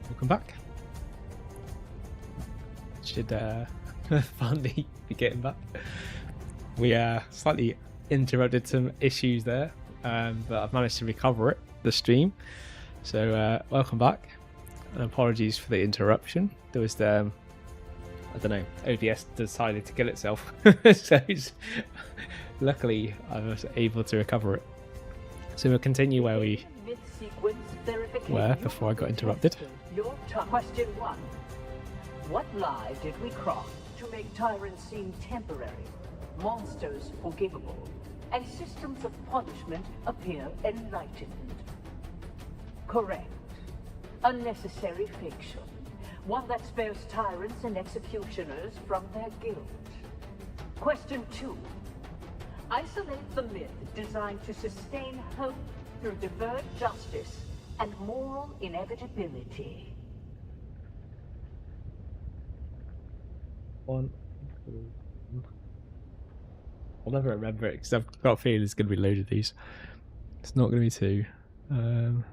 Welcome back. Should finally be getting back. We slightly interrupted some issues there, but I've managed to recover the stream. So welcome back, and apologies for the interruption. There was I don't know, OBS decided to kill itself. So luckily I was able to recover it. So we'll continue where we were before I got interrupted. Question 1. What lie did we craft to make tyrants seem temporary, monsters forgivable, and systems of punishment appear enlightened? Correct. Unnecessary fiction. One that spares tyrants and executioners from their guilt. Question 2. Isolate the myth designed to sustain hope through deferred justice and moral inevitability. I'll never remember it because I've got a feeling there's going to be loads of these. It's not going to be 2.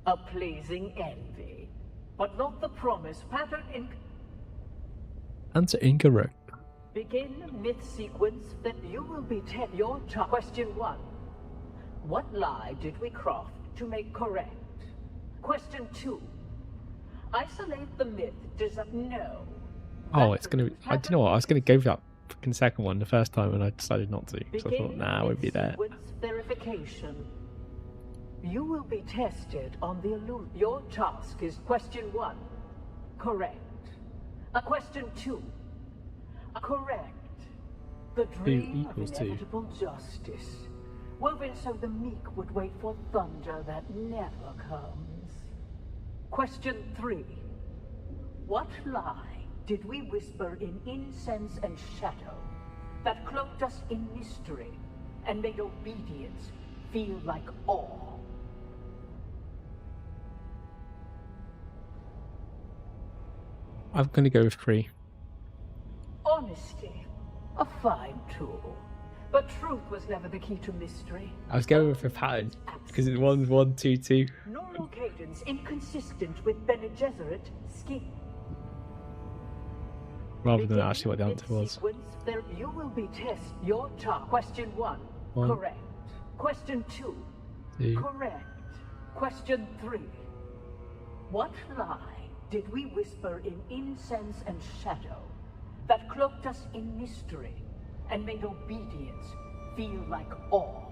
A pleasing envy, but not the promise pattern in... Answer incorrect. Begin myth sequence that you will be your Question 1. What lie did we craft to make correct? Question 2. Isolate the myth No. Oh, it's going to be... do you know what? I was going to go for that fucking second one the first time and I decided not to. So I thought, nah, I won't be there. Verification. You will be tested on the illusion. Your task is question 1. Correct. Question 2. Correct. The dream of inevitable justice. Woven so the meek would wait for thunder that never comes. Question 3. What lie did we whisper in incense and shadow that cloaked us in mystery and made obedience feel like awe? I'm going to go with 3. Honesty, a fine tool, but truth was never the key to mystery. I was going with a pattern because it's 1, 1, 2, 2. Normal cadence inconsistent with Bene Gesserit scheme. Rather than actually what the answer was. There you will be test your task. Question 1. Correct. Question 2. 2. Correct. Question 3. What lie did we whisper in incense and shadow that cloaked us in mystery and made obedience feel like awe?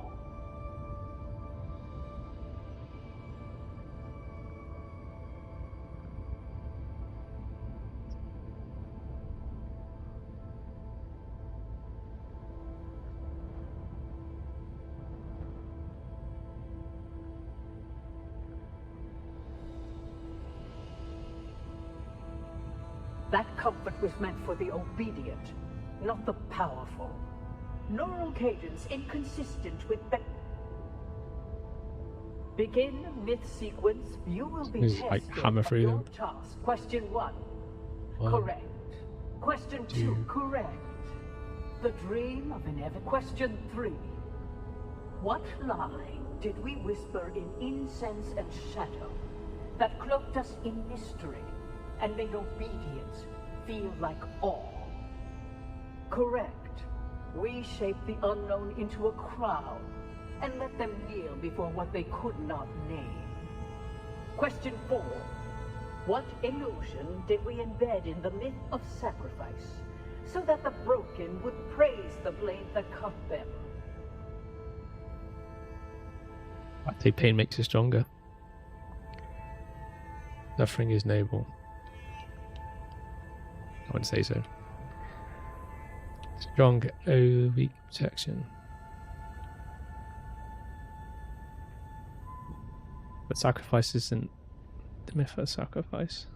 That comfort was meant for the obedient, not the powerful. Neural cadence inconsistent with Begin myth sequence. You will be tested like hammer through them. Task. Question 1. Correct. Question 2. Correct. The dream of inevitable. Question 3. What lie did we whisper in incense and shadow that cloaked us in mystery and made obedience feel like awe? Correct. We shaped the unknown into a crowd and let them kneel before what they could not name. Question 4. What illusion did we embed in the myth of sacrifice so that the broken would praise the blade that cut them? I'd say pain makes you stronger. Suffering is noble. I wouldn't say so. Strong over weak protection. But sacrifice isn't the myth of sacrifice.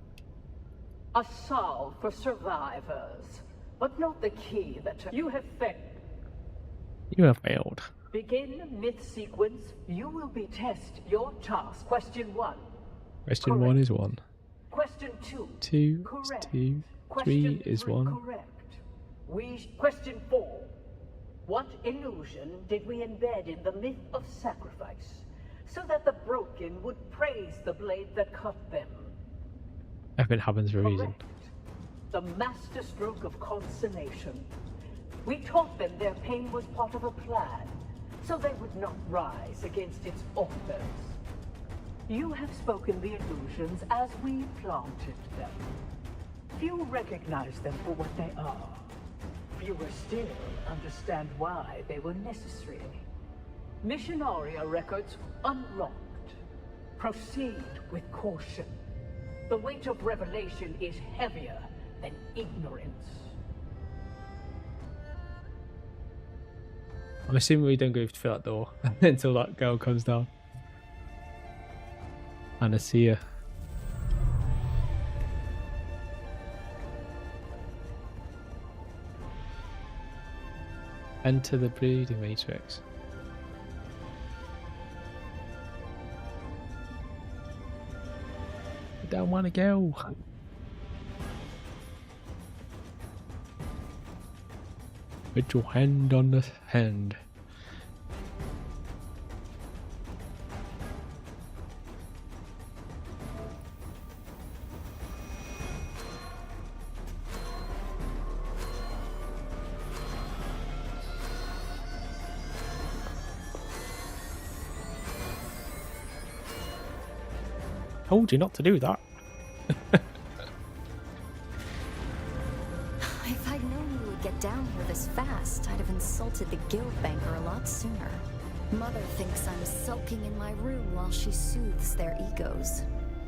A salve for survivors, but not the key that you have failed. You have failed. Begin myth sequence. You will be test your task. Question 1. Question Correct. 1 is 1. Question 2. 2 Correct. is 2. Question 3 is 3. 1. Correct. Question 4. What illusion did we embed in the myth of sacrifice so that the broken would praise the blade that cut them. Everything happens for a reason. Correct. The masterstroke of consummation. We taught them their pain was part of a plan, so they would not rise against its authors. You have spoken the illusions as we planted them. Few recognize them for what they are. Fewer still understand why they were necessary. Missionaria records unlocked. Proceed with caution. The weight of revelation is heavier than ignorance. I'm assuming we don't go through that door until that girl comes down. And I see her. Enter the breeding matrix. I don't want to go. Put your hand on the hand. Told you not to do that. If I'd known you would get down here this fast, I'd have insulted the guild banker a lot sooner. Mother thinks I'm sulking in my room while she soothes their egos.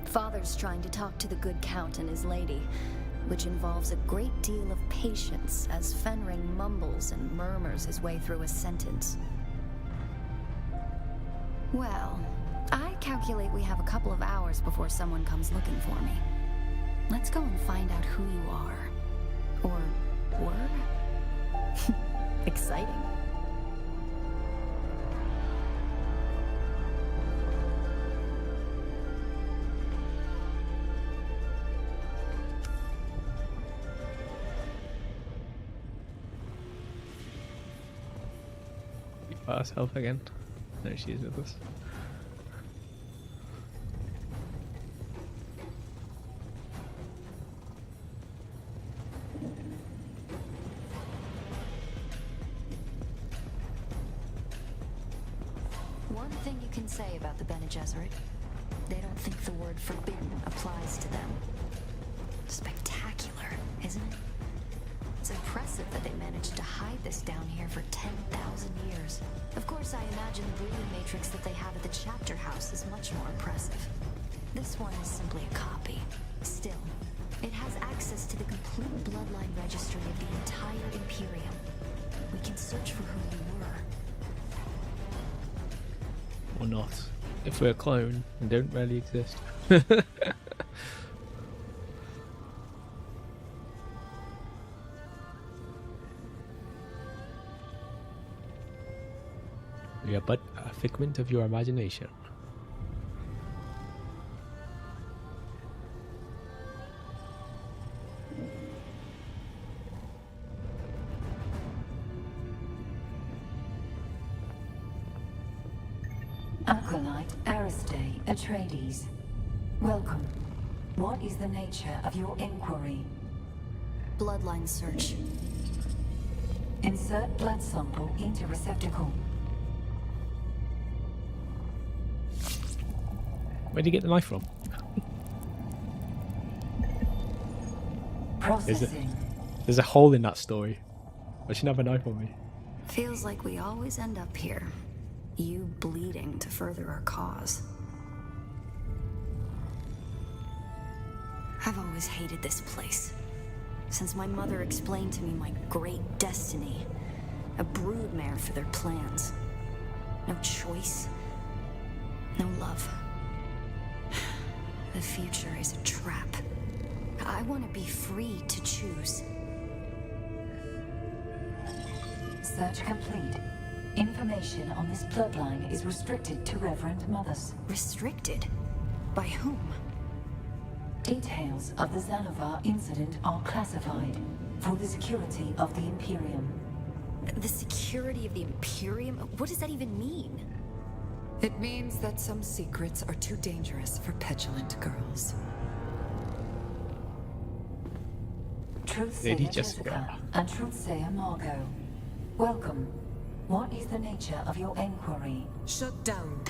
Father's trying to talk to the good count and his lady, which involves a great deal of patience as Fenring mumbles and murmurs his way through a sentence. Well, I calculate we have a couple of hours before someone comes looking for me. Let's go and find out who you are. Or were? Exciting. By herself again. No, she is with us. One thing you can say about the Bene Gesserit, they don't think the word forbidden applies to them. Spectacular, isn't it? It's impressive that they managed to hide this down here for 10,000 years. Of course, I imagine the breeding matrix that they have at the chapter house is much more impressive. This one is simply a copy. Still, it has access to the complete bloodline registry of the entire Imperium. We can search for who you were. Or not. If we're a clone and don't really exist. We are but a figment of your imagination. Acolyte Aristae Atreides. Welcome. What is the nature of your inquiry? Bloodline search. Insert blood sample into receptacle. Where'd you get the knife from? Processing. There's a hole in that story. I shouldn't have a knife on me. Feels like we always end up here. You bleeding to further our cause. I've always hated this place. Since my mother explained to me my great destiny. A broodmare for their plans. No choice. No love. The future is a trap. I want to be free to choose. Search complete. Information on this bloodline is restricted to Reverend Mothers. Restricted? By whom? Details of the Xanavar incident are classified for the security of the Imperium. The security of the Imperium? What does that even mean? It means that some secrets are too dangerous for petulant girls. Truthsayer Lady Jessica Jessica. and Truthsayer Margot. Welcome. What is the nature of your inquiry? Shut down.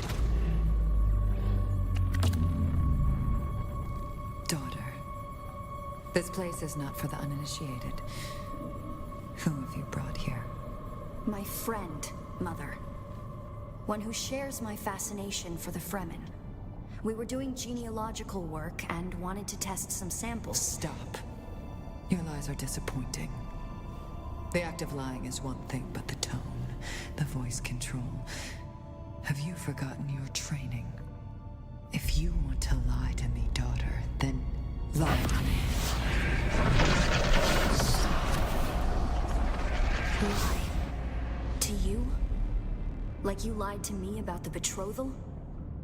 Daughter, this place is not for the uninitiated. Who have you brought here? My friend, Mother. One who shares my fascination for the Fremen. We were doing genealogical work and wanted to test some samples. Stop. Your lies are disappointing. The act of lying is one thing, but the tone, the voice control. Have you forgotten your training? If you want to lie to me, daughter, then lie to me. Lie? To you? Like you lied to me about the betrothal?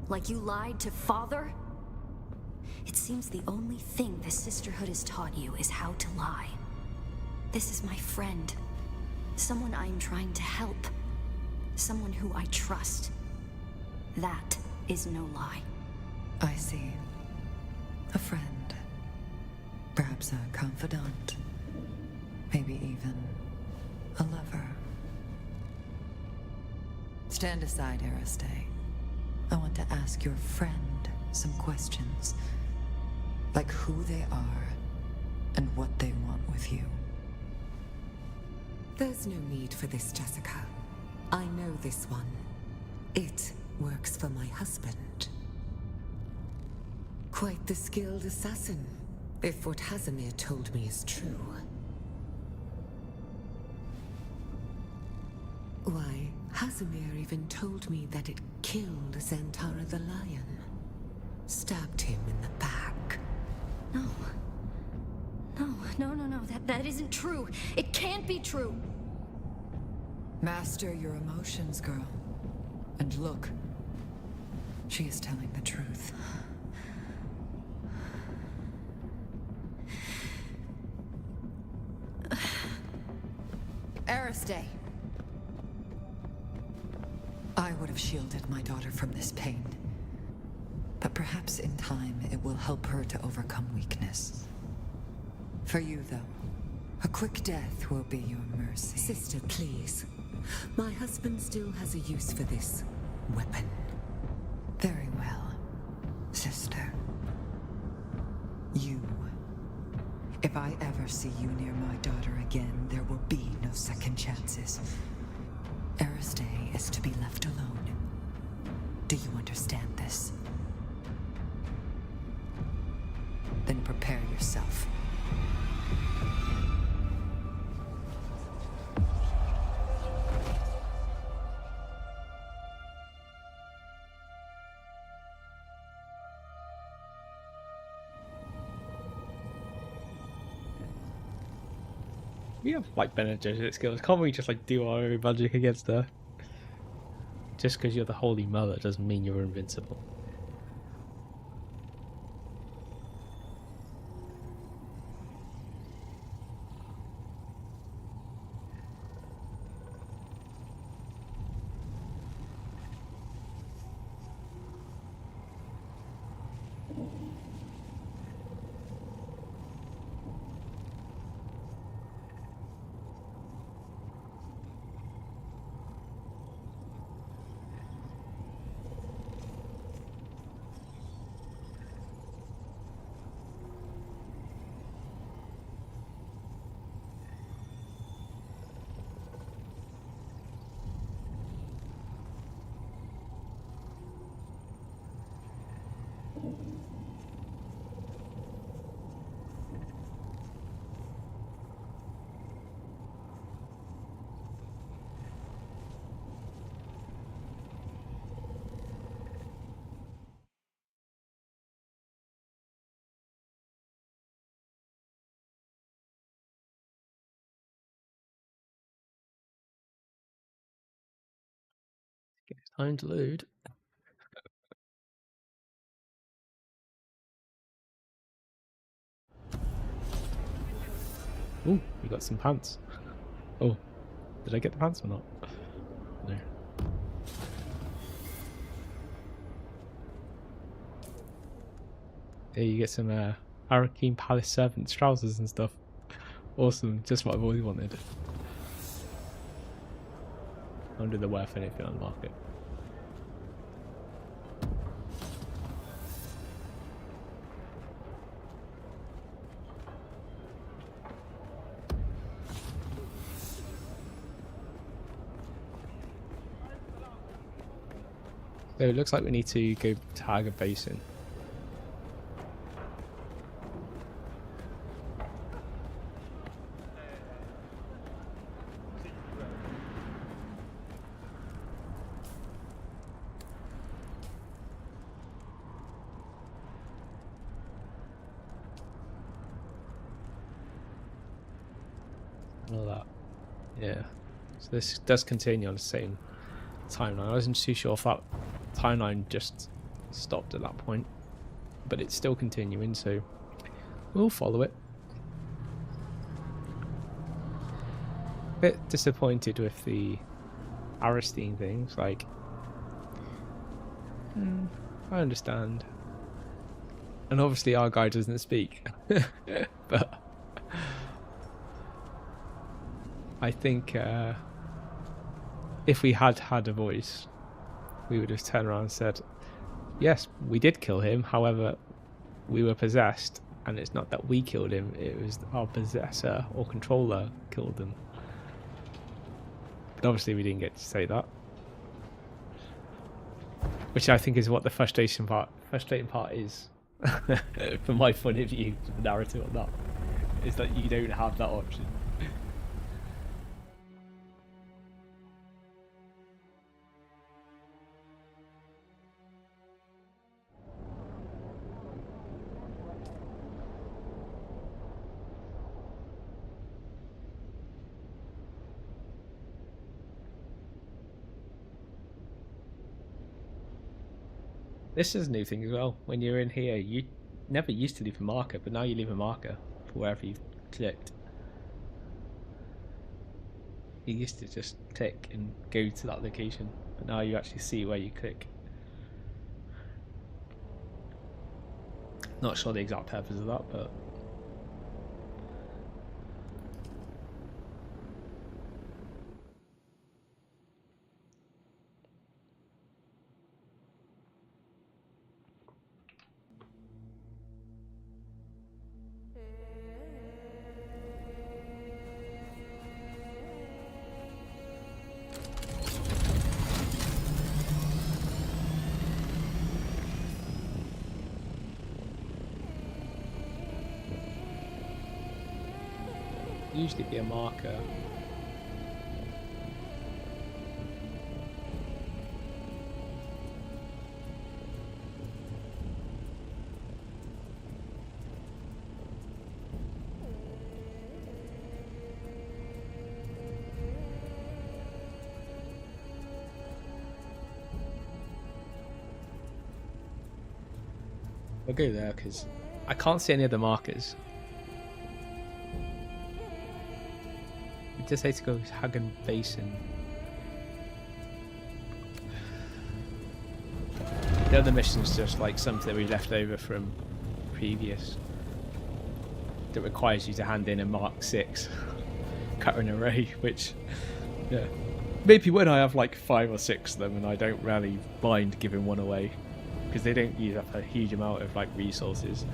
Like you lied to Father? It seems the only thing the Sisterhood has taught you is how to lie. This is my friend. Someone I'm trying to help. Someone who I trust. That is no lie. I see. A friend. Perhaps a confidant. Maybe even a lover. Stand aside, Aristae. I want to ask your friend some questions. Like who they are, and what they want with you. There's no need for this, Jessica. I know this one. It works for my husband. Quite the skilled assassin, if what Hazimir told me is true. Why, Hazimir even told me that it killed Zantara the lion. Stabbed him in the back. No. No. That isn't true. It can't be true. Master your emotions, girl. And look. She is telling the truth. Aristae. I would have shielded my daughter from this pain. But perhaps in time it will help her to overcome weakness. For you, though, a quick death will be your mercy. Sister, please. My husband still has a use for this weapon. Very well, sister. You. If I ever see you near my daughter again, there will be no second chances. Aristae is to be left alone. Do you understand this? Then prepare yourself. We have like Bene Gesserit skills. Can't we just like do our own magic against her? Just because you're the Holy Mother doesn't mean you're invincible. It's time to load. Ooh, we got some pants. Oh, did I get the pants or not? No. There you get some Arakeen Palace Servants trousers and stuff. Awesome, just what I've always wanted. Under the worth anything on the market. So it looks like we need to go tag a basin. And all that. Yeah. So this does continue on the same timeline. I wasn't too sure if that timeline just stopped at that point, but it's still continuing, so we'll follow it. Bit disappointed with the Aristine things, like I understand, and obviously our guy doesn't speak but I think if we had had a voice, we would have turned around and said, yes, we did kill him, however, we were possessed, and it's not that we killed him, it was our possessor or controller killed them. But obviously we didn't get to say that. Which I think is what the frustrating part is, from my point of view, the narrative on that, is that you don't have that option. This is a new thing as well. When you're in here, you never used to leave a marker, but now you leave a marker for wherever you've clicked. You used to just click and go to that location, but now you actually see where you click. Not sure the exact purpose of that, but usually be a marker. I'll go there because I can't see any other markers. Just say to go Hagen Basin. The other mission's just like something we left over from previous that requires you to hand in a Mark 6 cuttering array, which yeah, maybe when I have like 5 or 6 of them, and I don't really mind giving one away because they don't use up a huge amount of like resources.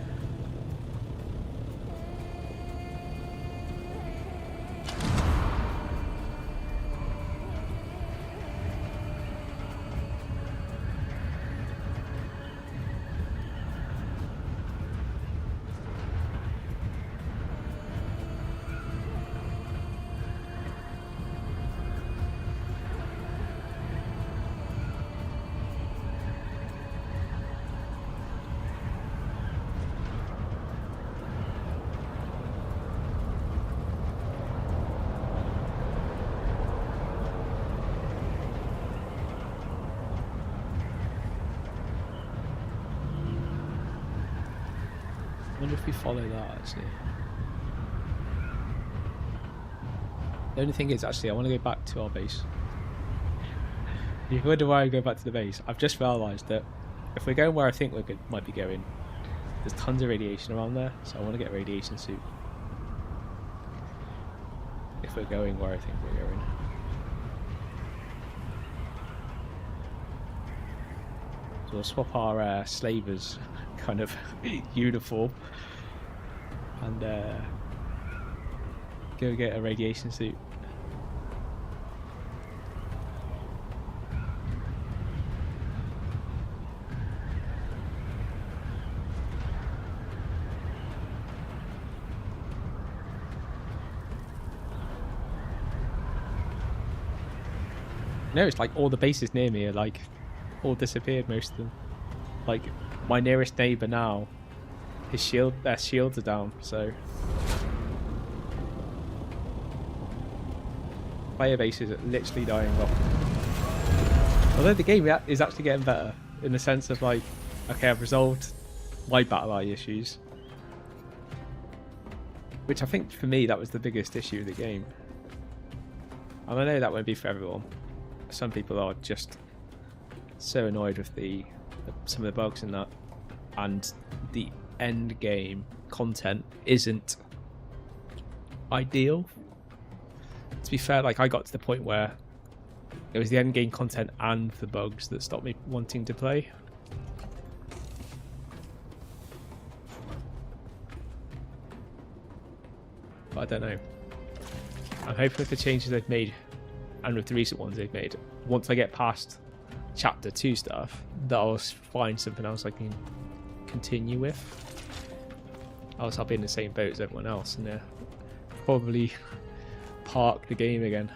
I wonder if we follow that actually. The only thing is actually I want to go back to our base. You wonder why I go back to the base? I've just realised that if we're going where I think we might be going, there's tons of radiation around there, so I want to get a radiation suit. If we're going where I think we're going. So we'll swap our slavers kind of uniform and go get a radiation suit. No, it's like all the bases near me are like all disappeared, most of them. Like my nearest neighbour now, their shields are down, so player bases are literally dying off. Although the game is actually getting better in the sense of like, okay, I've resolved my battle eye issues, which I think for me that was the biggest issue of the game. And I know that won't be for everyone. Some people are just so annoyed with some of the bugs in that, and the end game content isn't ideal. To be fair, like I got to the point where it was the end game content and the bugs that stopped me wanting to play. But I don't know. I'm hoping with the changes they've made and with the recent ones they've made, once I get past chapter 2 stuff, that I'll find something else I can continue with. Else I'll be in the same boat as everyone else and probably park the game again.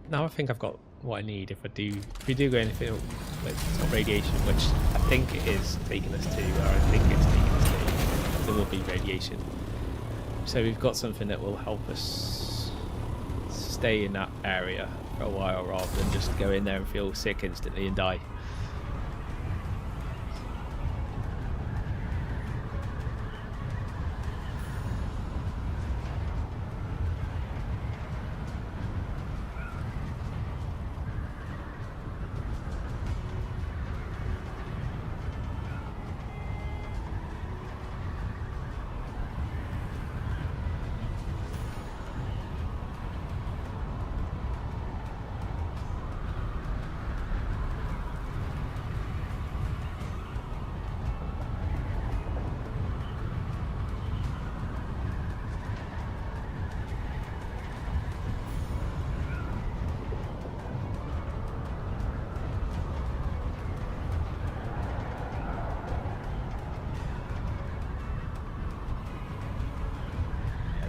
Now I think I've got what I need if we do go anything with top radiation, which I think it is taking us to, or I think it's taking us to, there will be radiation. So we've got something that will help us stay in that area for a while rather than just go in there and feel sick instantly and die.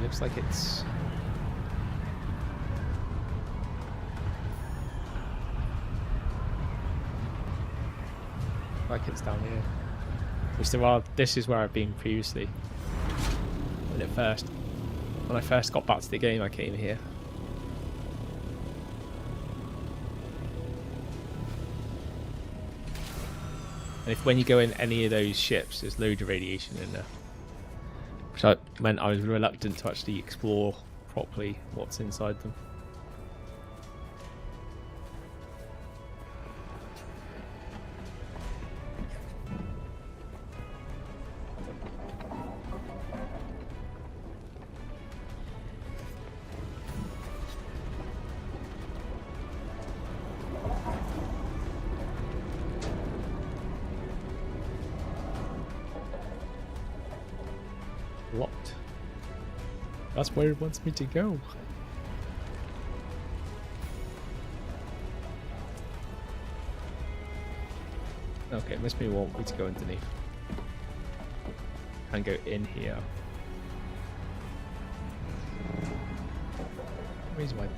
Looks like it's down here. This is where I've been previously. When I first got back to the game, I came here. And when you go in any of those ships, there's loads of radiation in there. Which meant I was reluctant to actually explore properly what's inside them. Locked. That's where it wants me to go. Okay, it must be want me to go underneath. And go in here. Reason why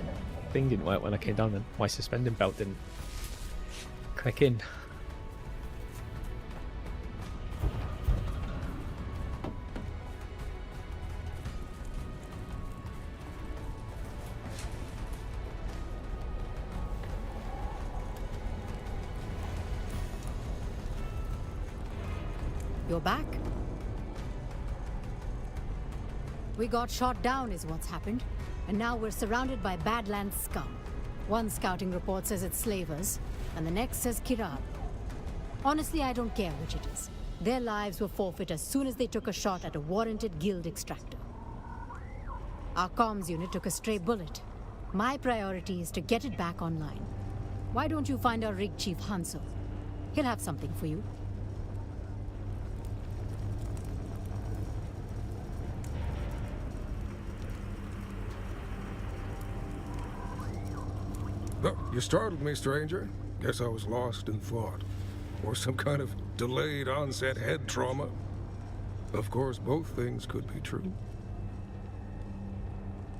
thing didn't work when I came down, and my suspending belt didn't click in. You're back? We got shot down is what's happened, and now we're surrounded by Badlands scum. One scouting report says it's slavers, and the next says Kirab. Honestly, I don't care which it is. Their lives were forfeit as soon as they took a shot at a warranted guild extractor. Our comms unit took a stray bullet. My priority is to get it back online. Why don't you find our rig chief Hanso? He'll have something for you. Oh, you startled me, stranger. Guess I was lost in thought. Or some kind of delayed onset head trauma. Of course, both things could be true.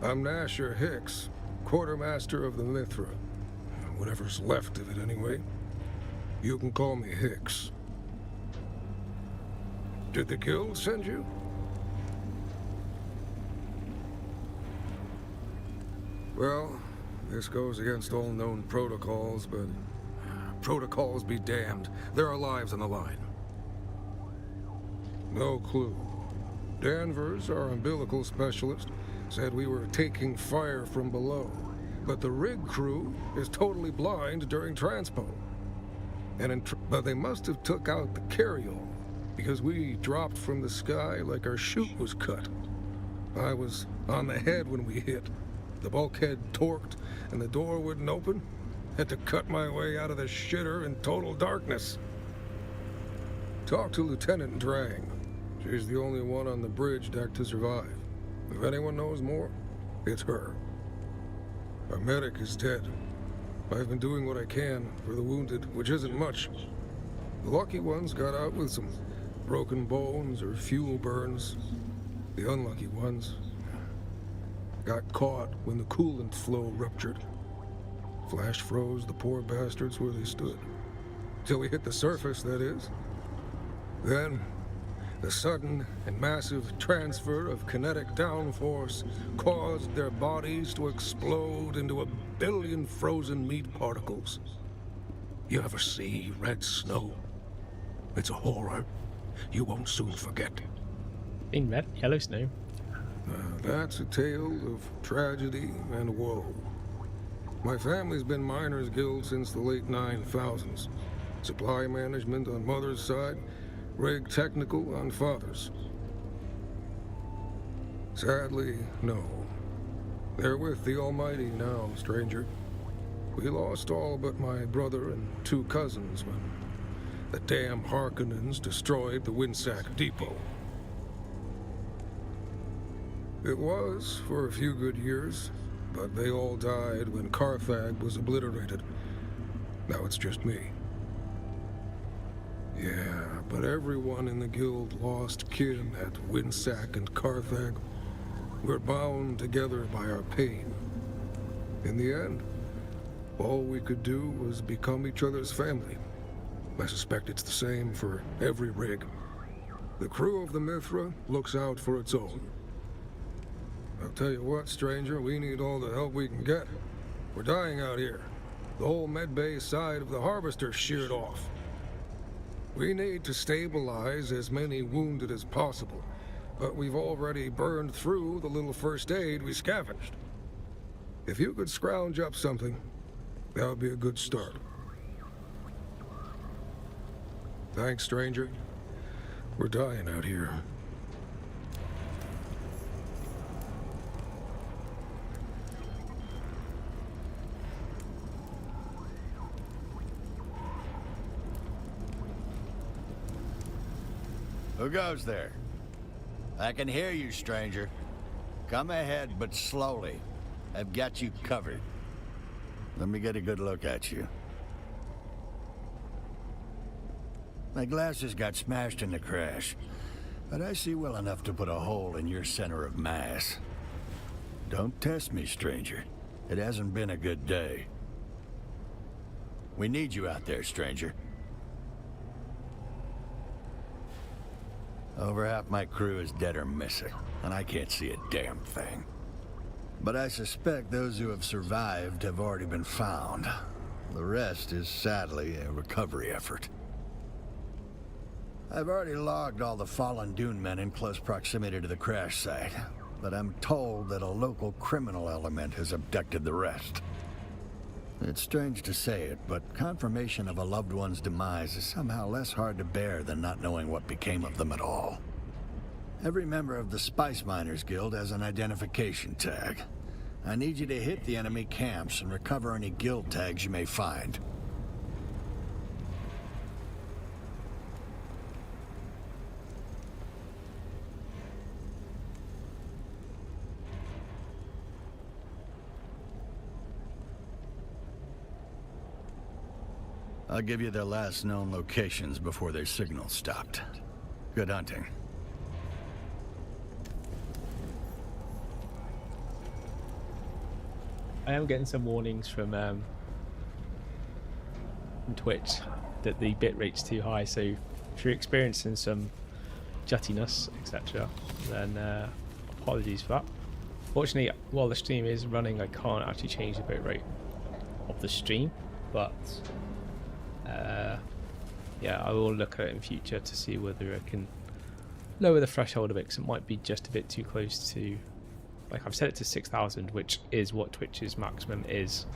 I'm Nasher Hicks, quartermaster of the Mithra. Whatever's left of it, anyway. You can call me Hicks. Did the guild send you? Well, this goes against all known protocols, but protocols be damned. There are lives on the line. No clue. Danvers, our umbilical specialist, said we were taking fire from below, but the rig crew is totally blind during transpo. But they must have took out the carryall, because we dropped from the sky like our chute was cut. I was on the head when we hit. The bulkhead torqued, and the door wouldn't open. Had to cut my way out of the shitter in total darkness. Talk to Lieutenant Drang. She's the only one on the bridge deck to survive. If anyone knows more, it's her. Our medic is dead. I've been doing what I can for the wounded, which isn't much. The lucky ones got out with some broken bones or fuel burns. The unlucky ones got caught when the coolant flow ruptured. Flash froze the poor bastards where they stood. Till we hit the surface, that is. Then, the sudden and massive transfer of kinetic downforce caused their bodies to explode into a billion frozen meat particles. You ever see red snow? It's a horror you won't soon forget. In red, yellow snow. That's a tale of tragedy and woe. My family's been miners' guild since the late 9000s. Supply management on mother's side, rig technical on father's. Sadly, no. They're with the Almighty now, stranger. We lost all but my brother and 2 cousins when the damn Harkonnens destroyed the Windsack Depot. It was for a few good years, but they all died when Carthag was obliterated. Now it's just me. Yeah, but everyone in the guild lost kin at Windsack and Carthag. We're bound together by our pain. In the end, all we could do was become each other's family. I suspect it's the same for every rig. The crew of the Mithra looks out for its own. I'll tell you what, stranger, we need all the help we can get. We're dying out here. The whole medbay side of the Harvester sheared off. We need to stabilize as many wounded as possible, but we've already burned through the little first aid we scavenged. If you could scrounge up something, that would be a good start. Thanks, stranger. We're dying out here. Who goes there? I can hear you, stranger. Come ahead, but slowly. I've got you covered. Let me get a good look at you. My glasses got smashed in the crash, but I see well enough to put a hole in your center of mass. Don't test me, stranger. It hasn't been a good day. We need you out there, stranger. Over half my crew is dead or missing, and I can't see a damn thing. But I suspect those who have survived have already been found. The rest is sadly a recovery effort. I've already logged all the fallen Dune men in close proximity to the crash site, but I'm told that a local criminal element has abducted the rest. It's strange to say it, but confirmation of a loved one's demise is somehow less hard to bear than not knowing what became of them at all. Every member of the Spice Miners Guild has an identification tag. I need you to hit the enemy camps and recover any guild tags you may find. I'll give you their last known locations before their signal stopped. Good hunting. I am getting some warnings from Twitch that the bitrate's too high, so if you're experiencing some juttiness, etc., then apologies for that. Fortunately, while the stream is running, I can't actually change the bitrate of the stream, but yeah, I will look at it in future to see whether I can lower the threshold a bit, because it might be just a bit too close to, like I've set it to 6,000, which is what Twitch's maximum is,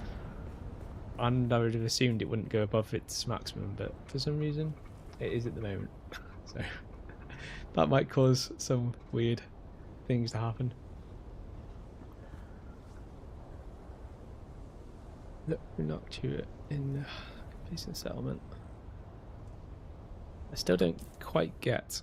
and I would have assumed it wouldn't go above its maximum, but for some reason it is at the moment. So that might cause some weird things to happen. Look, we're not to it in completion settlement. I still don't quite get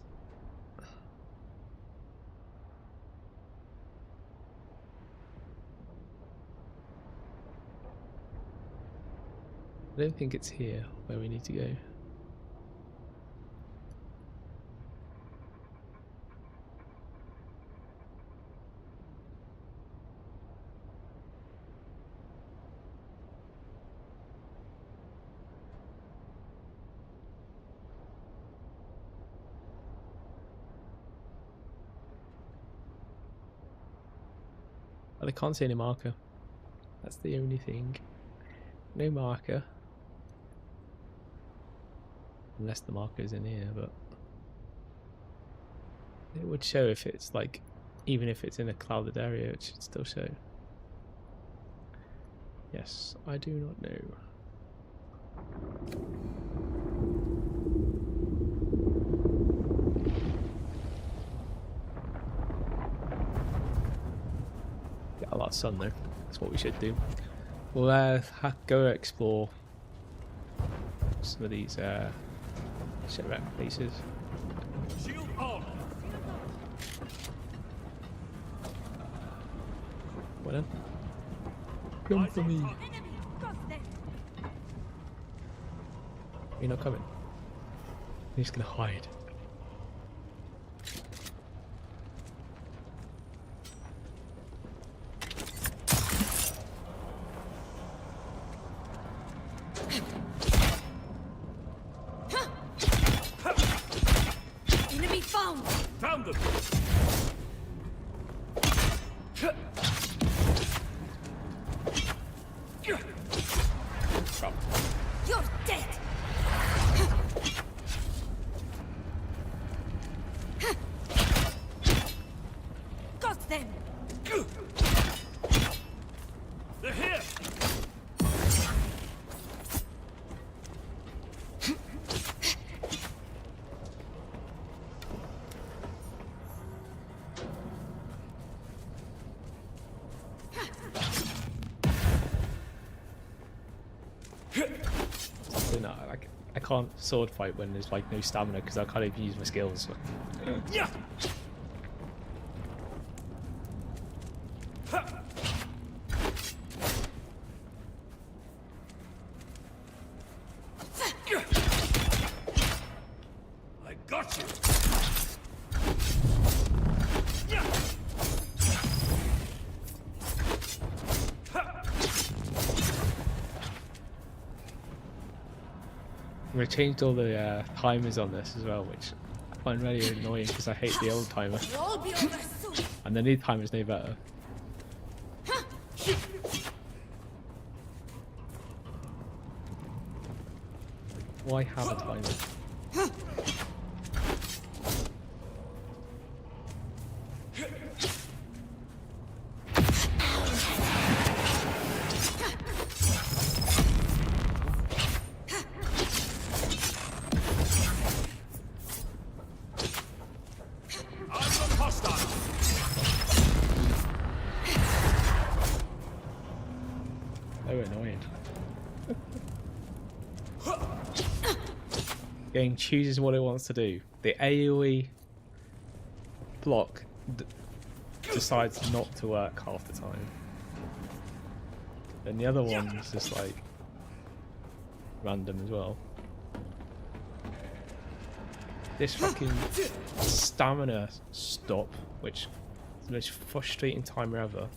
I don't think it's here where we need to go. I can't see any marker. That's the only thing. No marker. Unless the marker is in here, but it would show if it's like, even if it's in a clouded area, it should still show. Yes, I do not know. Get a lot of sun though. That's what we should do. We'll go explore some of these shipwreck places. Shield on. Well then, come for me. You're not coming. You're just gonna hide. Enemy found. Found them. You're dead. Got them. They're here. No, like I can't sword fight when there's like no stamina because I can't even use my skills. Yeah. I got you. We changed all the timers on this as well, which I find really annoying because I hate the old timer. It'll all be over soon. And the new timer's no better. Why have a timer? So annoying. Game chooses what it wants to do. The AoE block decides not to work half the time. And the other one is just like random as well. This fucking stamina stop, which is the most frustrating timer ever.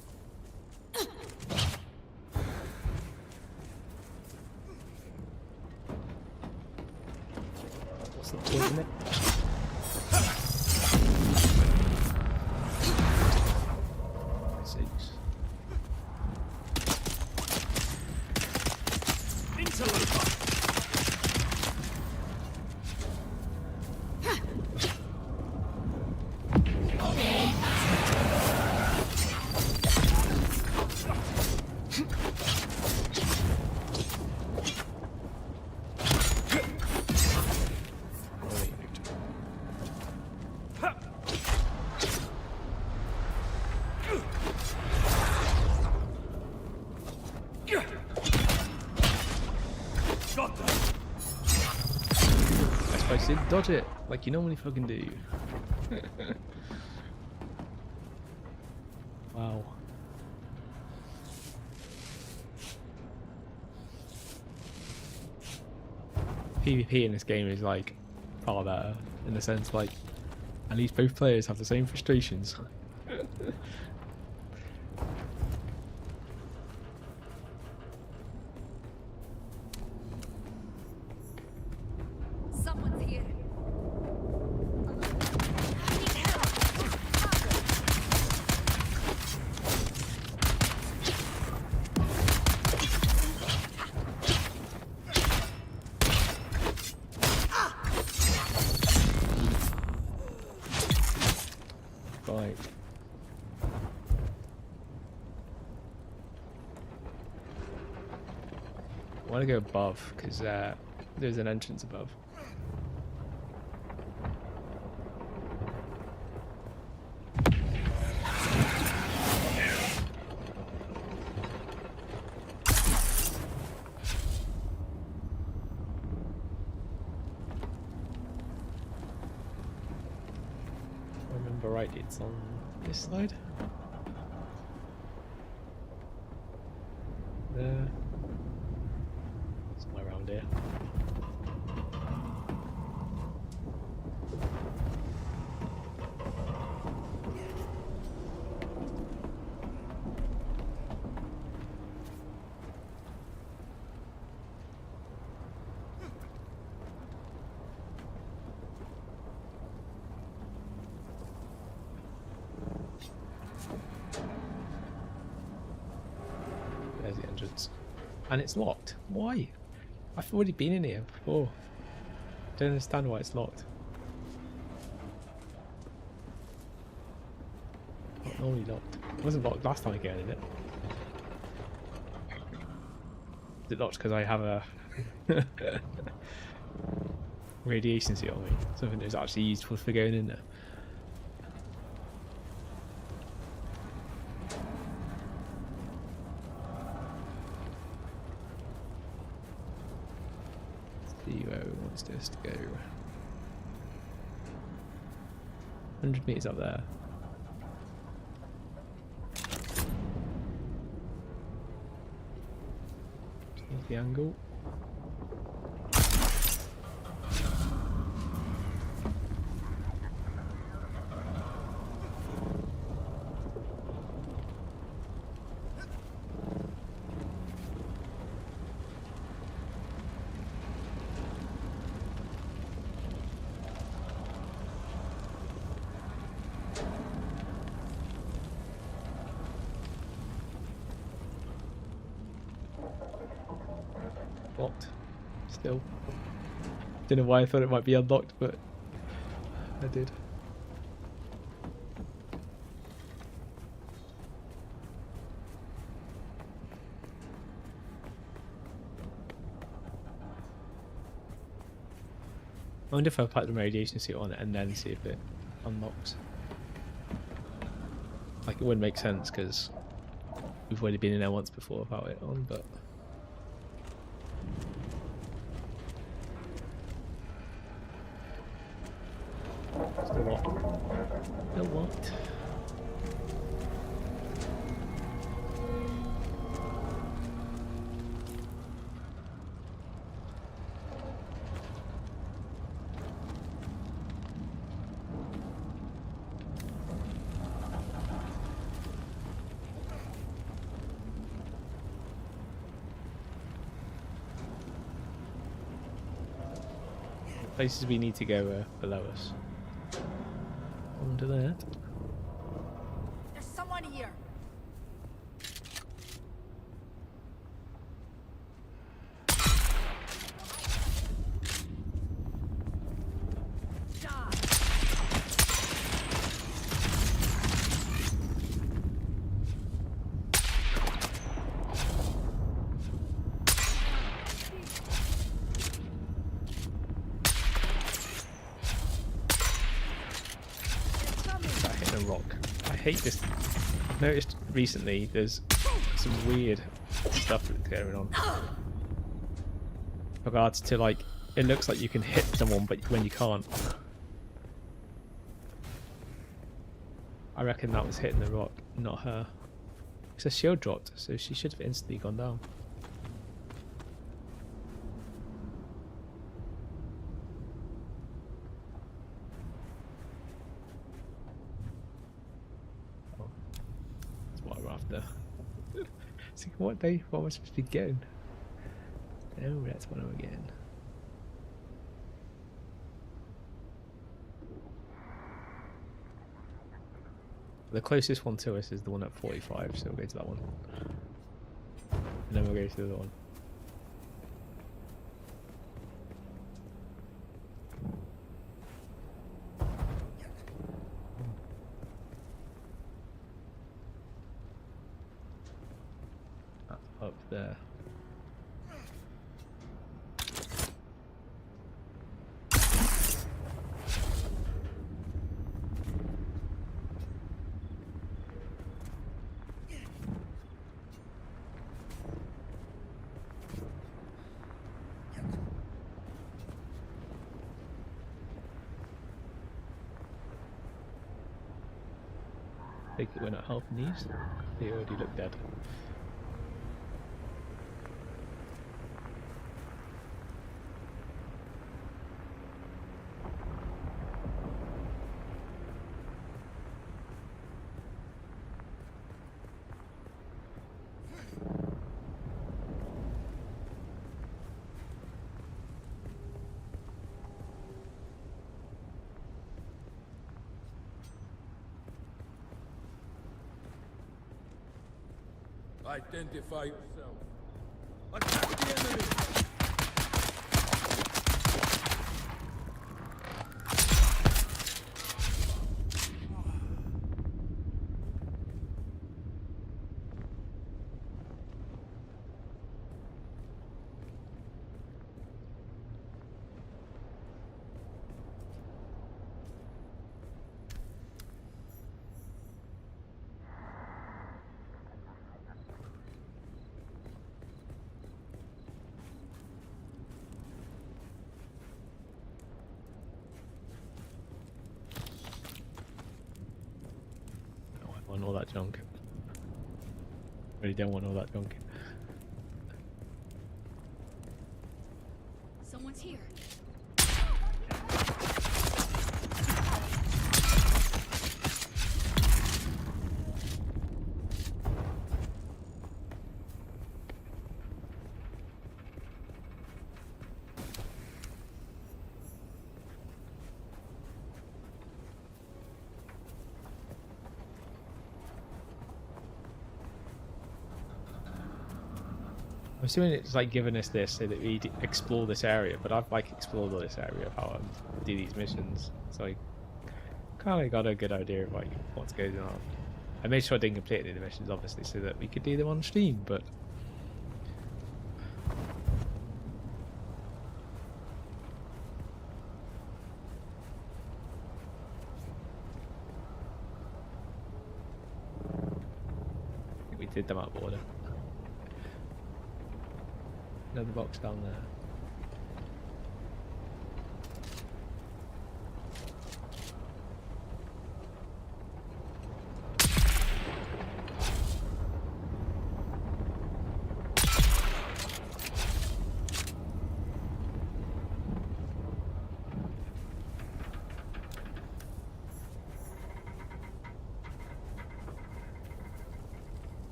What's the point in it? Six. Interloper. Got them. I suppose to dodge it like you normally fucking do. Wow. PvP in this game is like far better in the sense like at least both players have the same frustrations. Someone's here. Right. I want to go above because there's an entrance above. If I remember right, it's on this side. There. Somewhere around here. There's the entrance. And it's locked. Why? I've already been in here before. Don't understand why it's locked. Not normally locked. It wasn't locked last time I came in, did it? Is it locked because I have a radiation suit on me? Something that's actually useful for going in there. See where we want this to go. 100 meters up there. Change the angle. Still. Don't know why I thought it might be unlocked, but I did. I wonder if I put the radiation suit on it and then see if it unlocks. Like, it wouldn't make sense because we've already been in there once before without it on, but... Still what? Still what? Places we need to go below us. Onto that. There's someone here. That hit a rock. I hate this. I've noticed recently there's some weird stuff that's going on. In regards to, like, it looks like you can hit someone but when you can't. I reckon that was hitting the rock, not her. Because her shield dropped, so she should have instantly gone down. Oh, that's what I'm after. So what am I supposed to be getting? Oh, that's what I'm getting. The closest one to us is the one at 45, so we'll go to that one. And then we'll go to the other one. Up there. I think we're not helping these. They already look dead. Identify yourself. Attack the enemy! I want all that junk. Really don't want all that junk. Someone's here. assuming it's like giving us this so that we explore this area, but I've like explored all this area of how I do these missions, so I kind of got a good idea of like what's going on. I made sure I didn't complete any of the missions, obviously, so that we could do them on stream, but I think we did them out of order. Another box down there.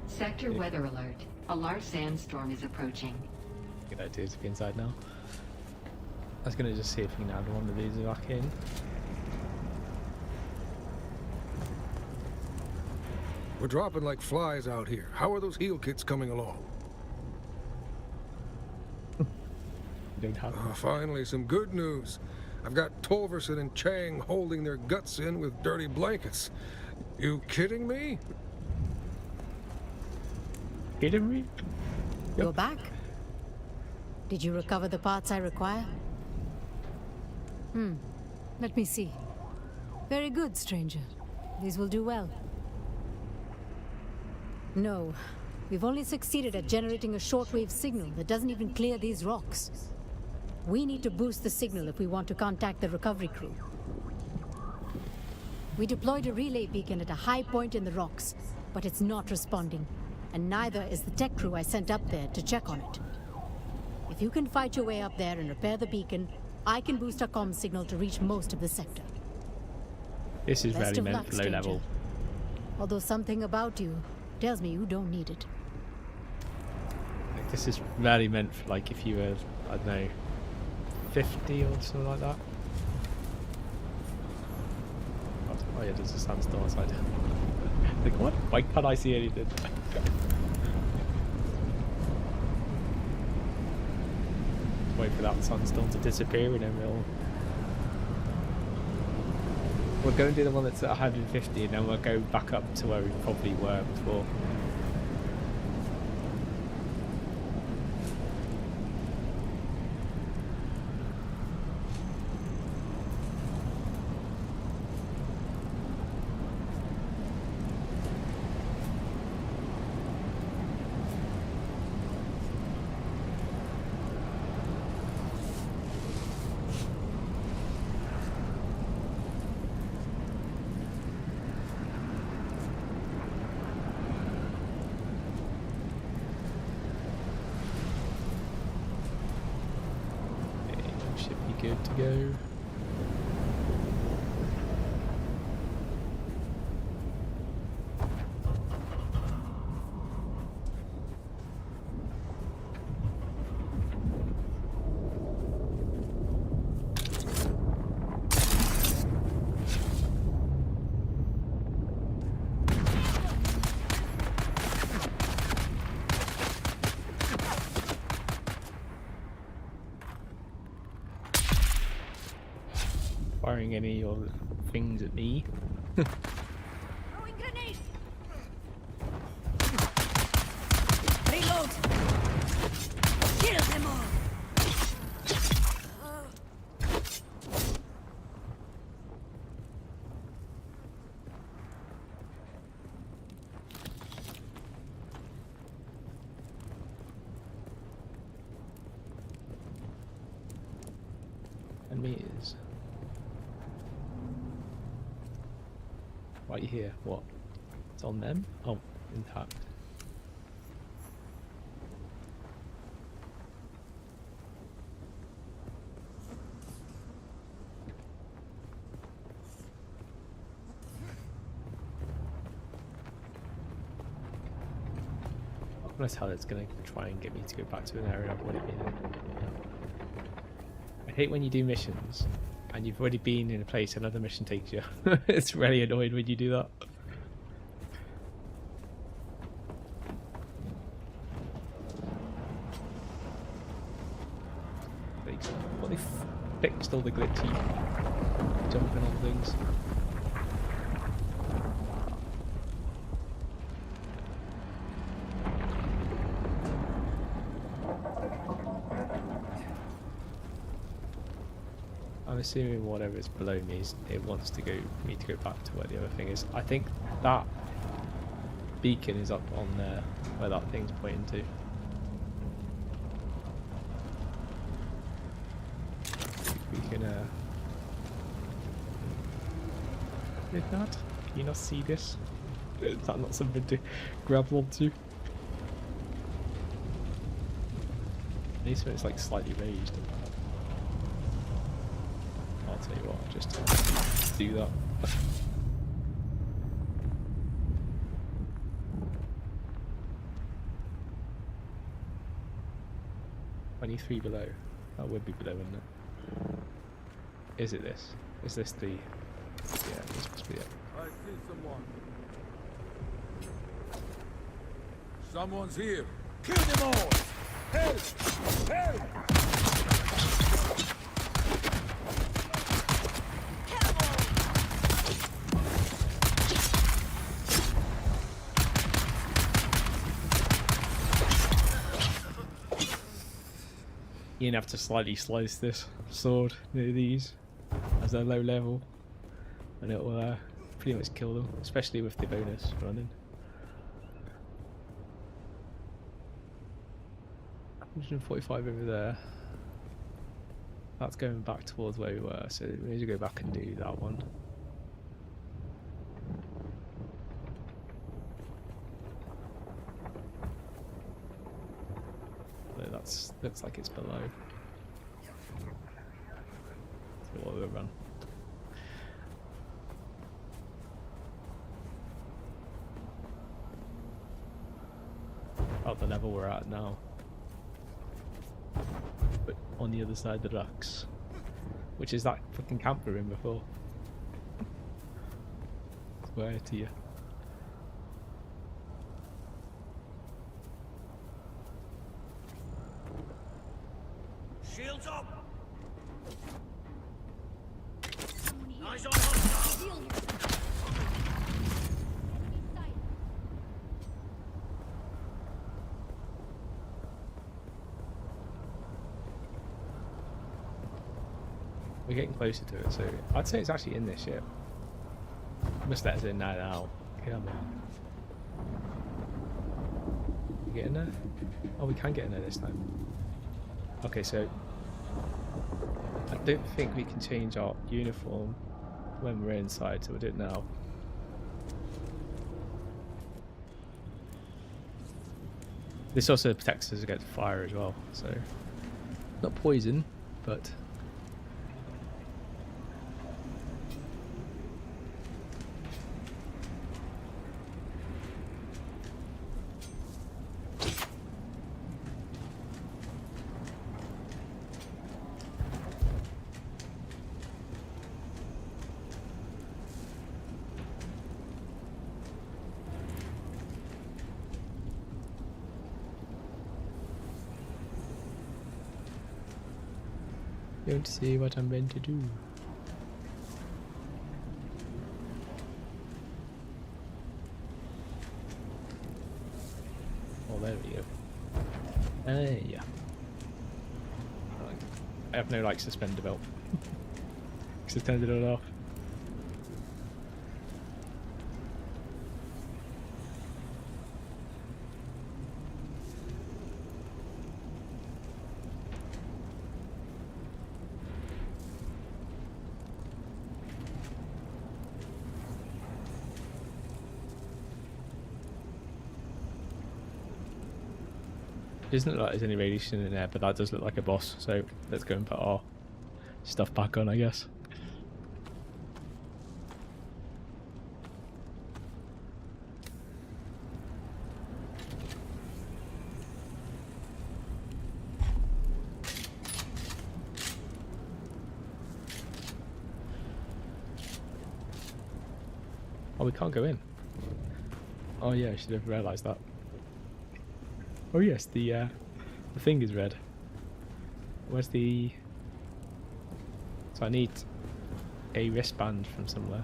Sector weather alert. A large sandstorm is approaching. Good idea to be inside now. I was going to just see if we can add one of these back in. We're dropping like flies out here. How are those heal kits coming along? Don't have them. Finally, some good news. I've got Tolverson and Chang holding their guts in with dirty blankets. You kidding me? Kidding me? You're back? Did you recover the parts I require? Let me see. Very good, stranger. These will do well. No, we've only succeeded at generating a shortwave signal that doesn't even clear these rocks. We need to boost the signal if we want to contact the recovery crew. We deployed a relay beacon at a high point in the rocks, but it's not responding. And neither is the tech crew I sent up there to check on it. If you can fight your way up there and repair the beacon, I can boost our comm signal to reach most of the sector. This is Best very of meant luck, for low stranger. level. Although something about you tells me you don't need it. Like, this is very meant for like if you were, I don't know, 50 or something like that. Oh yeah, there's a sandstorm outside. Like what? Why can't I see anything? Wait for that sandstorm to disappear and then we'll go and do the one that's at 150 and then we'll go back up to where we probably were before. Good to go. Firing any of the things at me. Throwing grenade! Reload! Kill them all! And meters. right here. What? It's on them? Oh, intact. I'm gonna tell it's gonna try and get me to go back to an area I've already been in. I hate when you do missions and you've already been in a place another mission takes you. It's really annoying when you do that. What, they fixed all the glitchy jumping on things. I'm assuming whatever is below me is it wants to go me to go back to where the other thing is. I think that beacon is up on there where that thing's pointing to. We can did that? Can you not see this? Is that not something to grab onto? At least when it's like slightly raised. I'll tell you what, just do that. 23 below. That would be below, wouldn't it? Is it this? Is this the... Yeah, this must be it. I see someone. Someone's here. Kill them all! Help! Help! You're gonna have to slightly slice this sword near these as they're low level, and it will pretty much kill them, especially with the bonus running. 145 over there. That's going back towards where we were, so we need to go back and do that one. That looks like it's below. So what we'll run. About the level we're at now. But on the other side of the docks. Which is that fucking camp we were in before. Swear to you. Shields up! Eyes on hostile! We're getting closer to it, so I'd say it's actually in this ship. Must let us in now. Come on. We get in there? Oh, we can get in there this time. Okay, so I don't think we can change our uniform when we're inside, so we'll do it now. This also protects us against fire as well, so not poison, but don't see what I'm meant to do. Oh, there we go. Yeah. I have no like suspender belt. Because I turned it all off. Doesn't look like there's any radiation in there, but that does look like a boss. So let's go and put our stuff back on, I guess. Oh, we can't go in. Oh yeah, I should have realised that. Oh yes, the thing is red. Where's the... So I need a wristband from somewhere.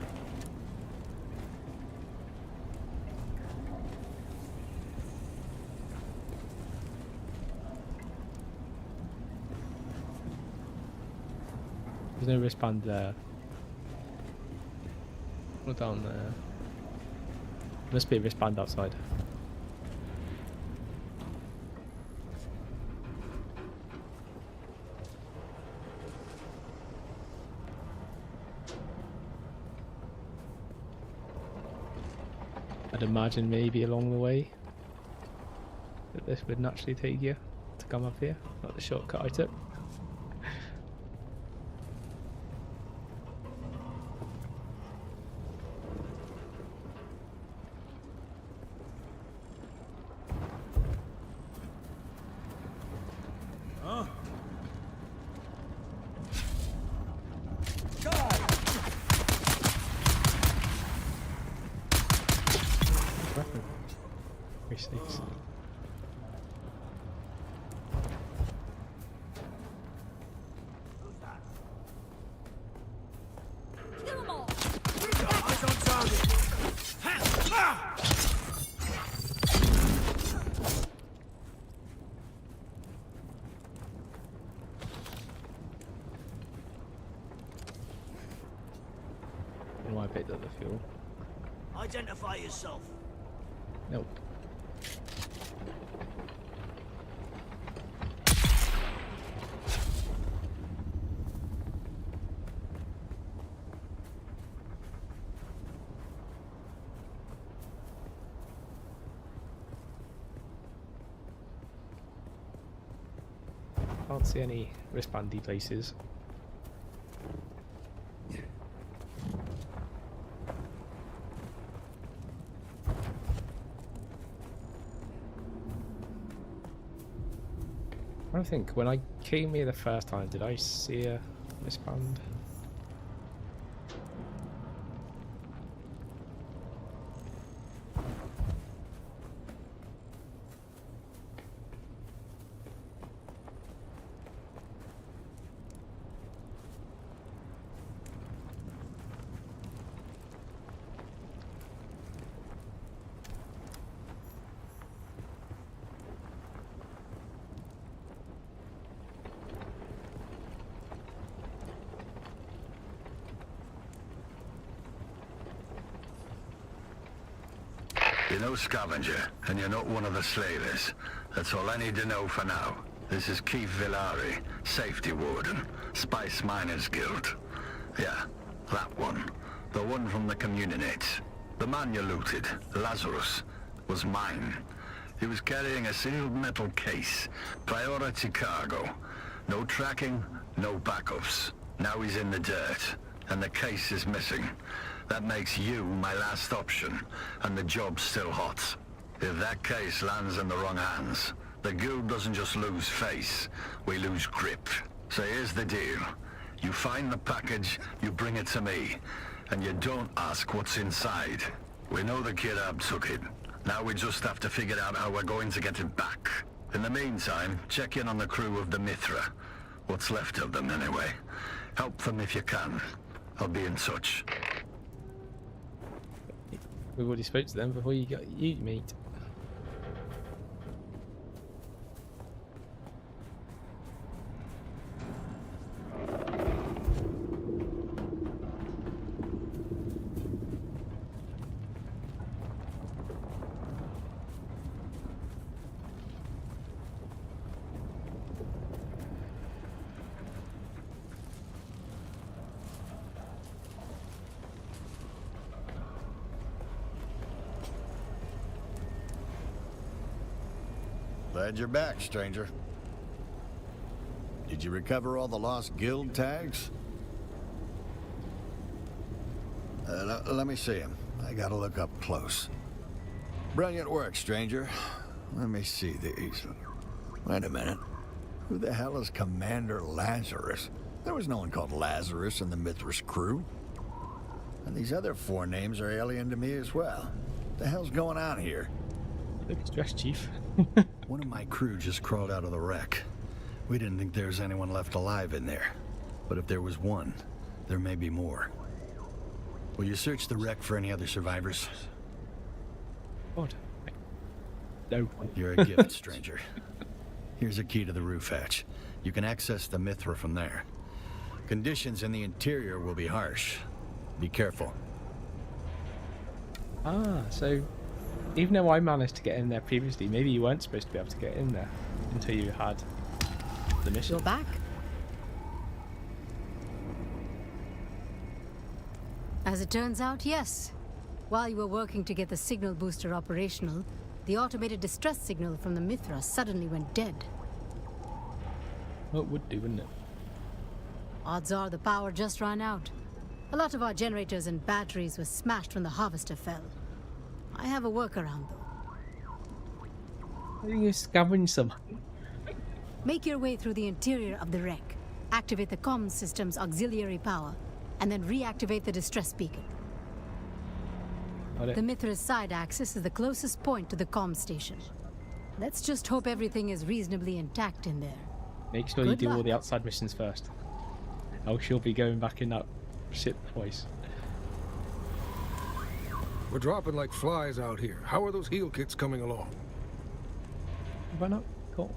There's no wristband there. Or down there. Must be a wristband outside. I'd imagine maybe along the way that this would naturally take you to come up here, not the shortcut I took. I picked up the fuel. Identify yourself. Nope. Can't see any wristbandy places. I think when I came here the first time, did I see a wristband? You're no scavenger, and you're not one of the slavers. That's all I need to know for now. This is Keith Villari, Safety Warden, Spice Miners Guild. Yeah, that one. The one from the Communinates. The man you looted, Lazarus, was mine. He was carrying a sealed metal case, priority cargo. No tracking, no backups. Now he's in the dirt, and the case is missing. That makes you my last option, and the job's still hot. If that case lands in the wrong hands, the guild doesn't just lose face, we lose grip. So here's the deal. You find the package, you bring it to me, and you don't ask what's inside. We know the Kirab took it. Now we just have to figure out how we're going to get it back. In the meantime, check in on the crew of the Mithra. What's left of them, anyway. Help them if you can. I'll be in touch. We've already spoke to them before you got you meet. Glad you're back, stranger. Did you recover all the lost guild tags? Let me see them. I gotta look up close. Brilliant work, stranger. Let me see these. Wait a minute. Who the hell is Commander Lazarus? There was no one called Lazarus in the Mithras crew. And these other 4 names are alien to me as well. What the hell's going on here? Look, it's dressed, Chief. One of my crew just crawled out of the wreck. We didn't think there was anyone left alive in there. But if there was one, there may be more. Will you search the wreck for any other survivors? God. No. You're a gift, stranger. Here's a key to the roof hatch. You can access the Mithra from there. Conditions in the interior will be harsh. Be careful. Ah, so even though I managed to get in there previously, maybe you weren't supposed to be able to get in there until you had the mission. You're back? As it turns out, yes. While you were working to get the signal booster operational, the automated distress signal from the Mithra suddenly went dead. Well, it would do, wouldn't it? Odds are the power just ran out. A lot of our generators and batteries were smashed when the harvester fell. I have a workaround, though. I think you're scavenging some. Make your way through the interior of the wreck, activate the comms system's auxiliary power, and then reactivate the distress beacon. The Mithra's side axis is the closest point to the comm station. Let's just hope everything is reasonably intact in there. Make sure you do all the outside missions first. Else you'll be going back in that ship twice. We're dropping like flies out here. How are those heal kits coming along? Why not? Cool.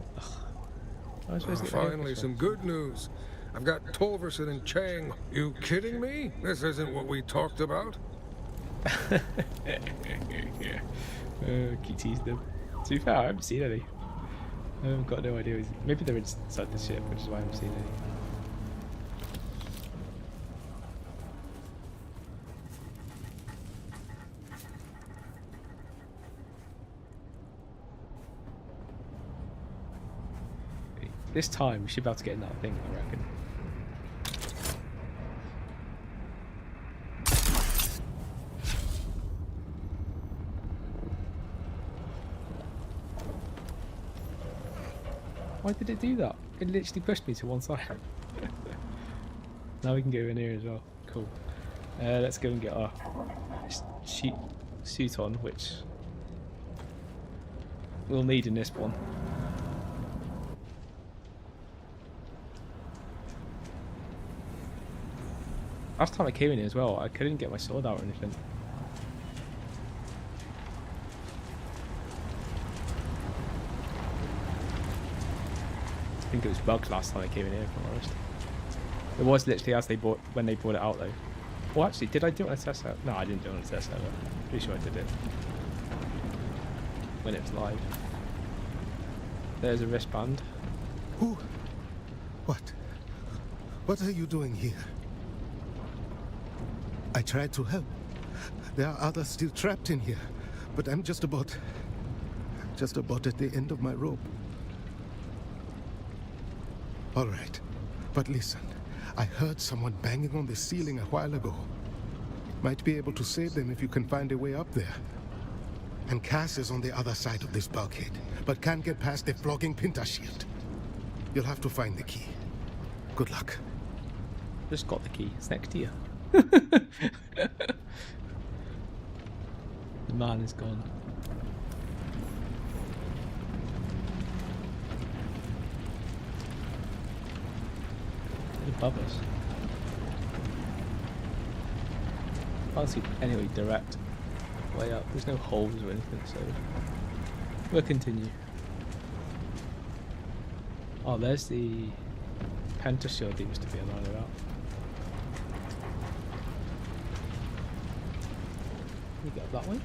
Finally, some good news. I've got Tolverson and Chang. You kidding me? This isn't what we talked about. Keep teasing them. To be fair, I haven't seen any. I've got no idea. Maybe they're inside the ship, which is why I haven't seen any. This time we should be able to get in that thing, I reckon. Why did it do that? It literally pushed me to one side. Now we can go in here as well. Cool. Let's go and get our suit on, which we'll need in this one. Last time I came in here as well, I couldn't get my sword out or anything. I think it was bugged last time I came in here, if I'm honest. It was literally as when they brought it out though. Well, actually, did I do it on a test server? No, I didn't do it on a test server. Pretty sure I did it when it was live. There's a wristband. Who? What? What are you doing here? I tried to help. There are others still trapped in here, but I'm just about at the end of my rope. All right, but listen. I heard someone banging on the ceiling a while ago. Might be able to save them if you can find a way up there. And Cass is on the other side of this bulkhead, but can't get past the flogging Pinta shield. You'll have to find the key. Good luck. Just got the key. It's next to you. The man is gone. Above us. Can't see any direct way up. There's no holes or anything, so we'll continue. Oh, there's the Penta shield that used to be a line about. We go that way.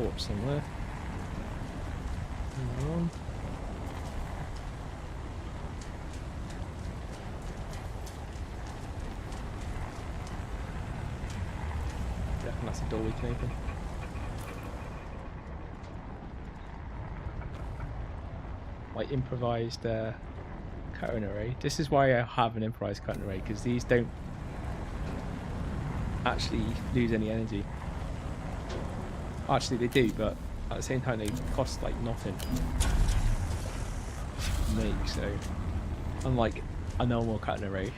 torch somewhere. Hang on. I reckon that's a door we can open. My improvised curtain array. This is why I have an improvised curtain array, because these don't actually lose any energy. Actually they do, but at the same time they cost like nothing to make, so unlike a normal curtain array,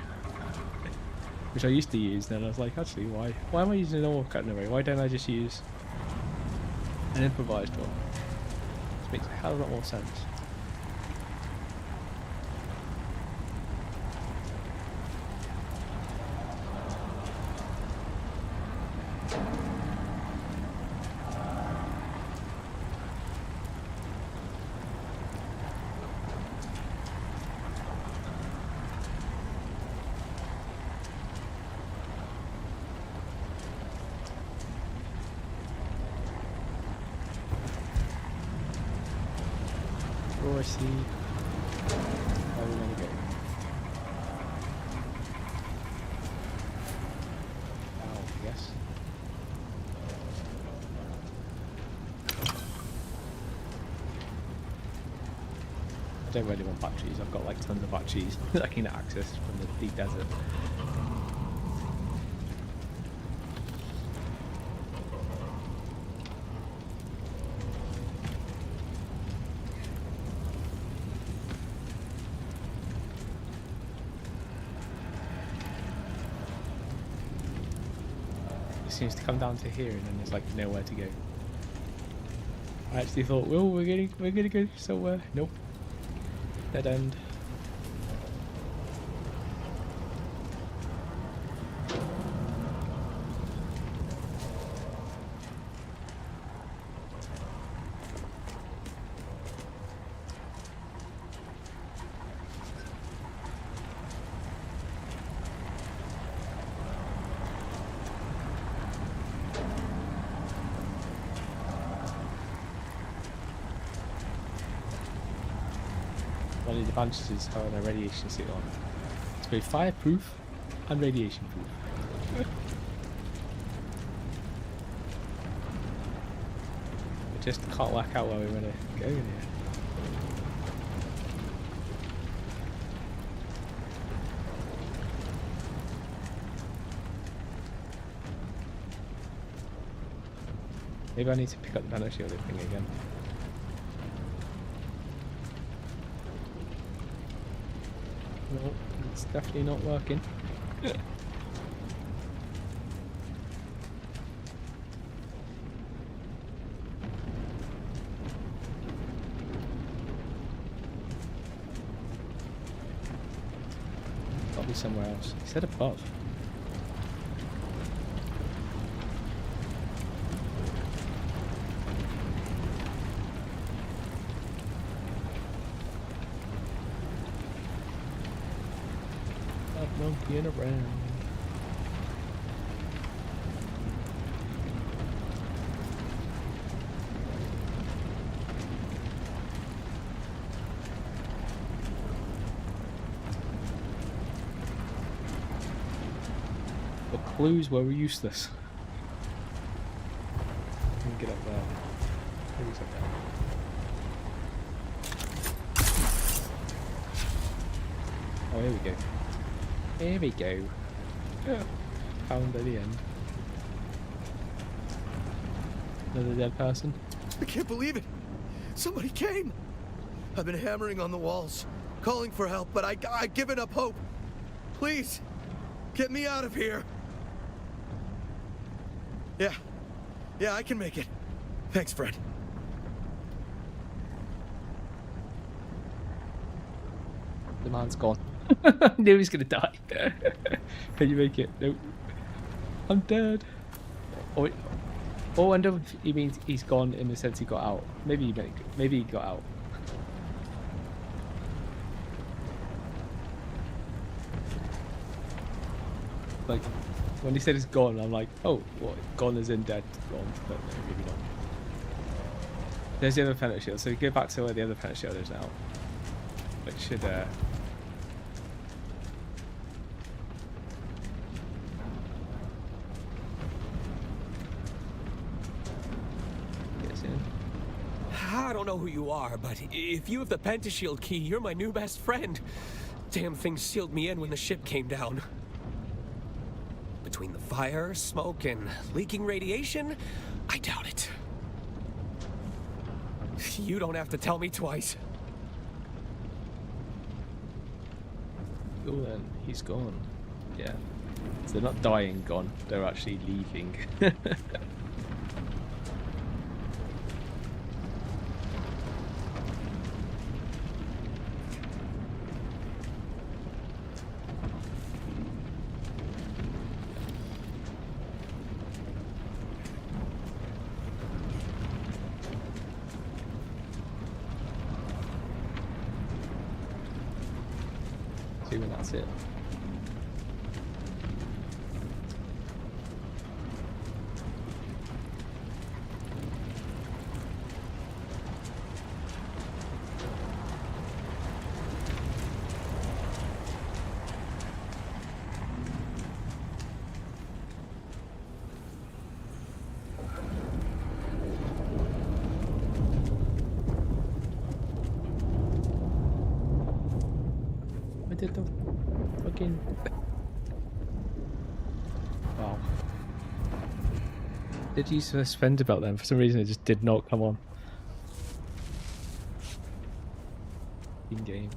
which I used to use, then I was like, actually why am I using a normal curtain array? Why don't I just use an improvised one? This makes a hell of a lot more sense. I see where we're going to go. Oh, yes. I don't really want batteries. I've got like tons of batteries that I can access from the deep desert. Seems to come down to here, and then there's like nowhere to go. I actually thought, well, we're gonna go somewhere. Nope. Dead end. One of the advantages is having a radiation suit on. It's both fireproof and radiation proof. I just can't work out where we're going to go in here. Maybe I need to pick up the banner shielding thing again. No, it's definitely not working. Gotta be somewhere else. He said above. Monkeying around. The clues were useless. Let me get up there. Maybe it's up there. Oh, here we go. Here we go. Found at the end. Another dead person. I can't believe it. Somebody came. I've been hammering on the walls, calling for help, but I've given up hope. Please, get me out of here. Yeah, I can make it. Thanks, friend. The man's gone. I knew he was gonna die. Can you make it? Nope. I'm dead. Oh, I wonder if he means he's gone in the sense he got out. Maybe he got out. Like when he said he's gone, I'm like, oh, what? Gone as in dead? Gone? But no, maybe not. There's the other planet shield. So we go back to where the other planet shield is now, which should get us in. I don't know who you are, but if you have the pentashield key, you're my new best friend. Damn thing sealed me in when the ship came down. Between the fire, smoke, and leaking radiation, I doubt it. You don't have to tell me twice. Oh, then he's gone. Yeah. So they're not dying gone, they're actually leaving. And that's it. I did the fucking... Wow. Did you suspend about them? For some reason it just did not come on. In game.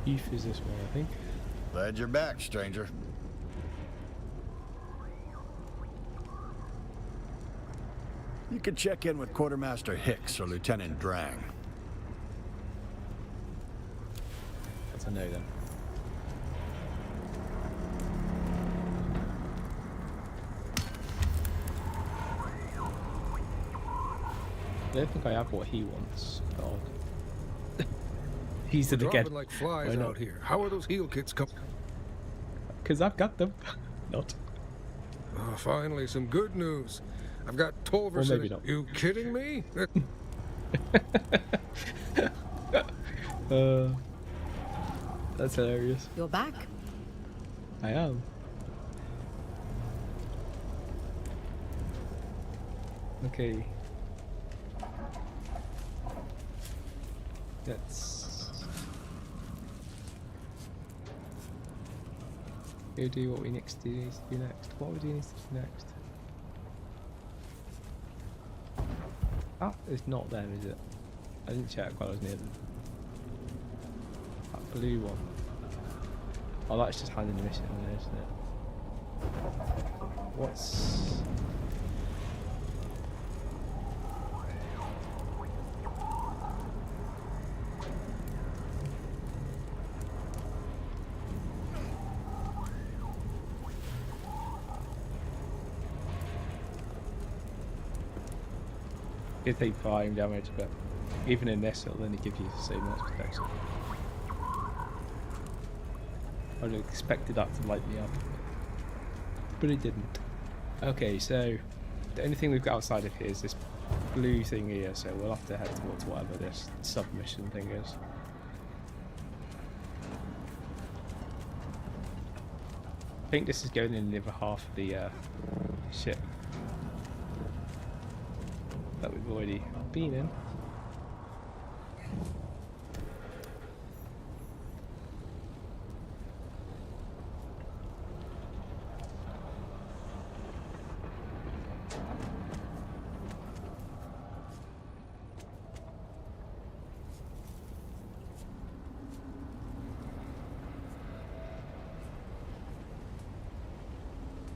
Youth is this way, I think. Glad you're back, stranger. You can check in with Quartermaster Hicks or Lieutenant Drang. That's a no then. I don't think I have what he wants. God. He's We're again. dropping like flies out here. How are those heal kits coming? Because I've got them. Not. Oh, finally, some good news. I've got Tolvers in it. You kidding me? That's hilarious. You're back. I am. Okay. Let's go do what we need to do next. What we do next? Ah, it's not them, is it? I didn't check while I was near them. That blue one. Oh, that's just handing the mission in there, isn't it? What's... You take fire damage, but even in this, it'll only give you the same much protection. I would have expected that to light me up, but it didn't. Okay, so the only thing we've got outside of here is this blue thing here, so we'll have to head towards whatever this submission thing is. I think this is going in the other half of the ship that we've already been in.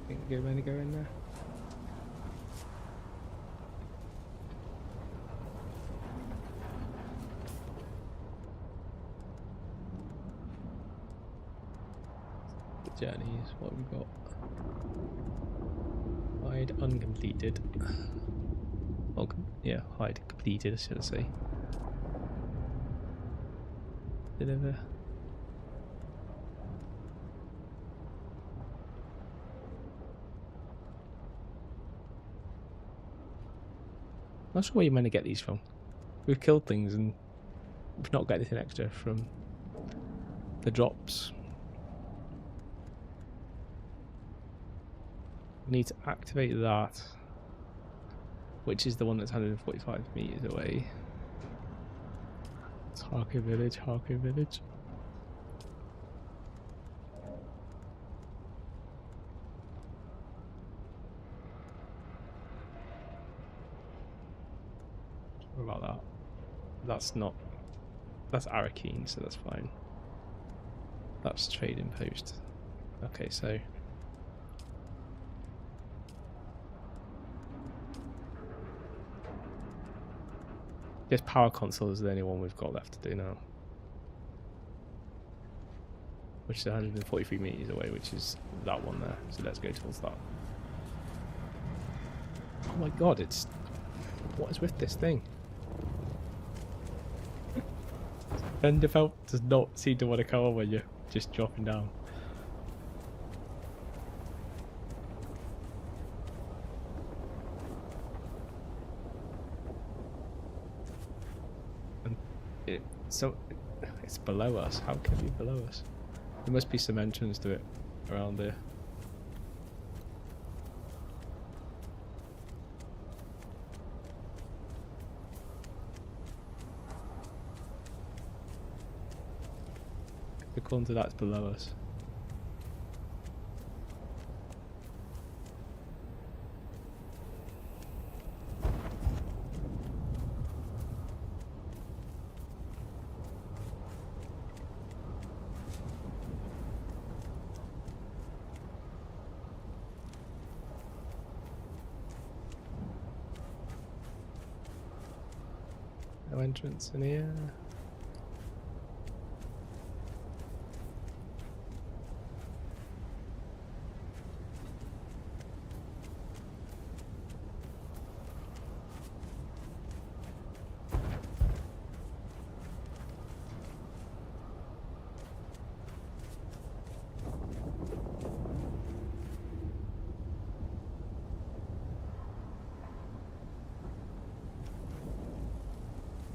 Think we're going to go in there. Journeys, what have we got? Hide uncompleted. Oh, yeah, hide completed, should I say. Deliver. Not sure where you're meant to get these from. We've killed things and we've not got anything extra from the drops. We need to activate that, which is the one that's 145 meters away. It's Harku Village, Harku Village. What about that? That's not. That's Arakeen, so that's fine. That's trading post. Okay, so. This power console is the only one we've got left to do now. Which is 143 meters away, which is that one there. So let's go towards that. Oh my god, it's... What is with this thing? Enderfelt does not seem to want to come on when you're just dropping down. So it's below us. How can it be below us? There must be some entrance to it around there. The corner to that's below us. No entrance in here.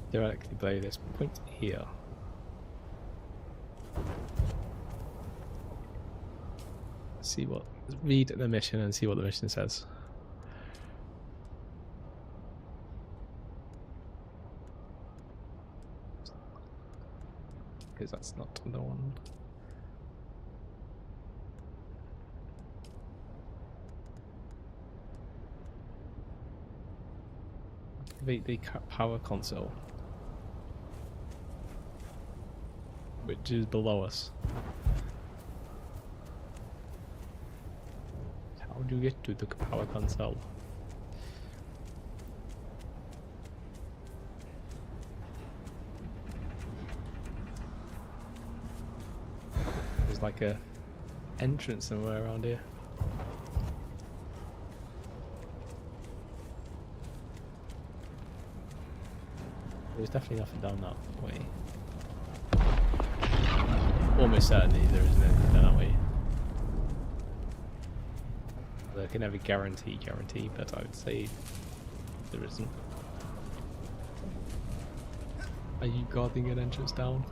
Directly below this point here. Let's see what. Let's read the mission and see what the mission says. Because that's not the one. Activate the power console, which is below us. How do you get to the power console? There's like a entrance somewhere around here. There's definitely nothing down that way. Almost certainly there isn't anything down that way. I can never guarantee, but I would say there isn't. Are you guarding an entrance down?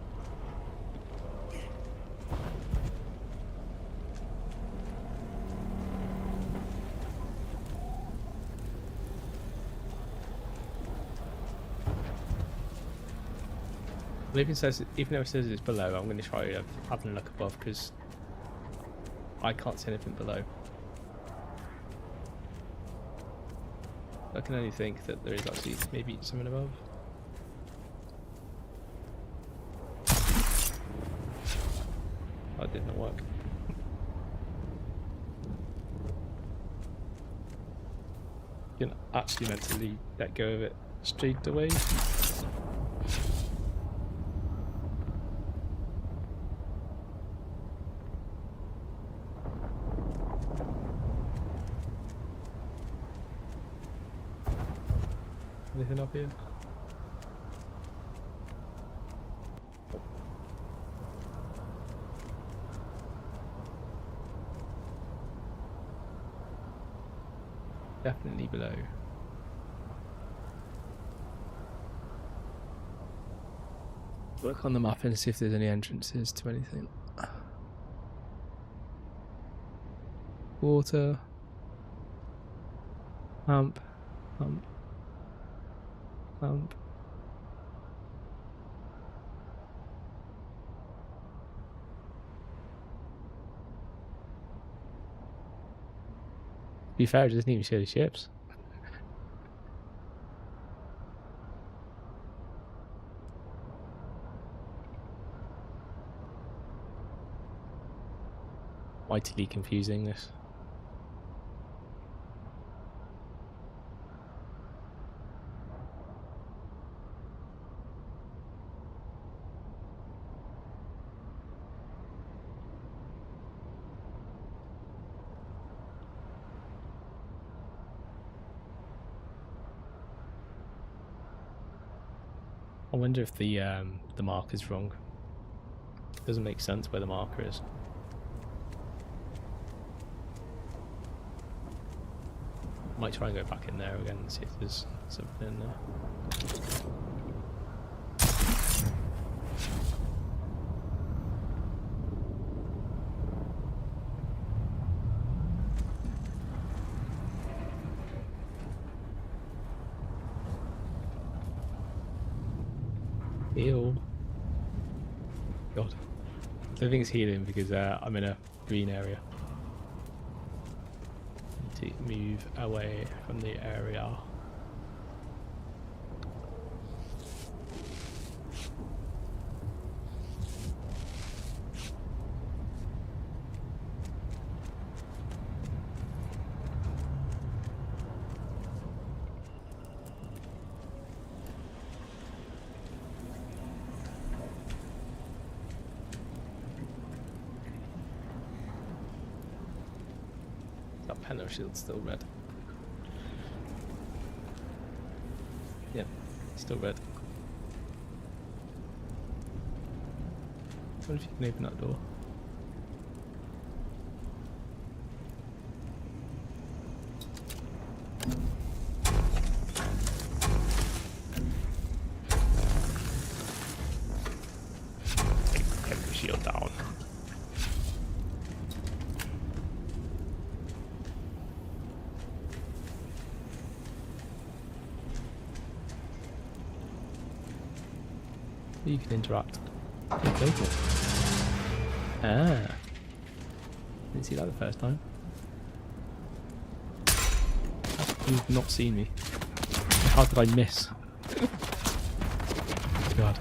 Well, even though it says it's below, I'm going to try having a look above because I can't see anything below. I can only think that there is actually maybe something above. That did not work. You're not actually meant to let go of it straight away. Anything up here? Definitely below. Look on the map and see if there's any entrances to anything. Water. Hump. Hump. Hump. To be fair, it doesn't even show the ships. Mightily confusing, this. I wonder if the marker's wrong. It doesn't make sense where the marker is. Might try and go back in there again and see if there's something in there. Ew. God. I don't think it's healing because I'm in a green area. Need to move away from the area. That Pento shield's still red. Yep, still red. I wonder if you can open that door. Take the shield down. You can interact. Okay, cool. Ah. Didn't see that the first time. You've not seen me. How did I miss? God.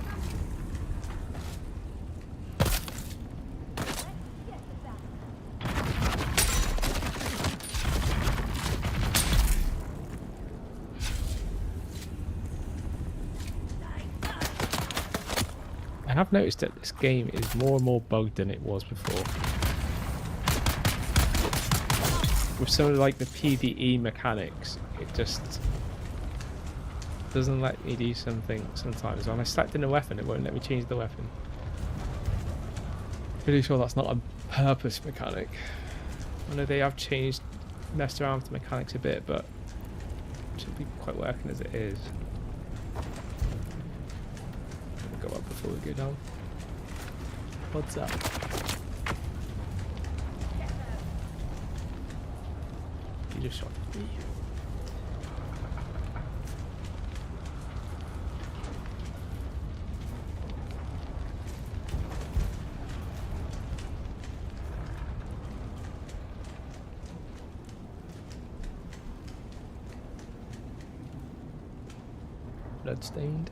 I have noticed that this game is more and more bugged than it was before. With some of like the PvE mechanics, it just doesn't let me do something sometimes. When I select in a weapon, it won't let me change the weapon. Pretty sure that's not a purpose mechanic. I know they have messed around with the mechanics a bit, but it should be quite working as it is. Go up before we go down. What's up? You just shot me. Bloodstained.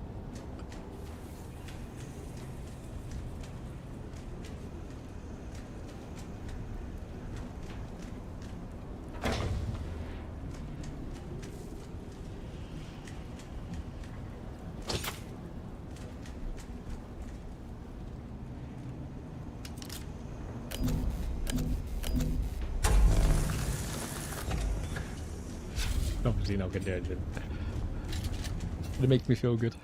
Obviously not gonna do anything. But it makes me feel good.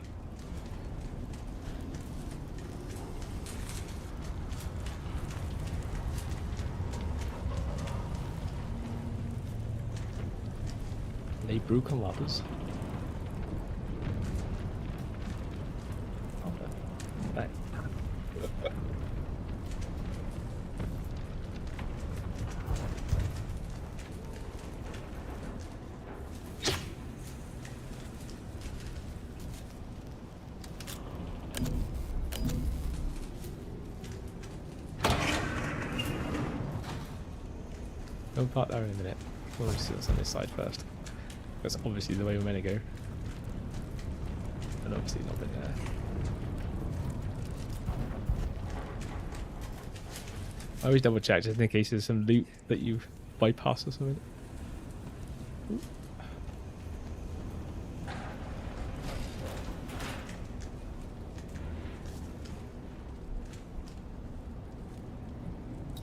They broken ladders. Right. We'll park there in a minute. We'll see what's on this side first. That's obviously the way we're meant to go. And obviously not been there. I always double check just in case there's some loot that you bypass or something. Ooh.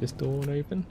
This door won't open.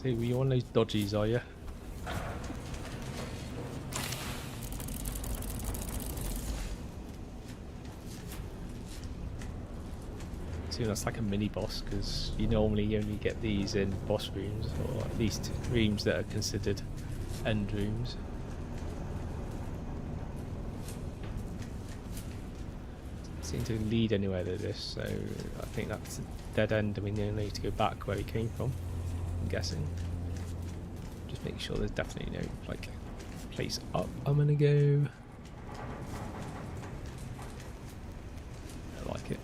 Hey, were you one of those dodgies, are you? See, that's like a mini boss because you normally only get these in boss rooms, or at least rooms that are considered end rooms. Doesn't seem to lead anywhere to this, so I think that's a dead end and we need to go back where we came from. I'm guessing. Just make sure there's definitely no like place up I'm gonna go. I like it.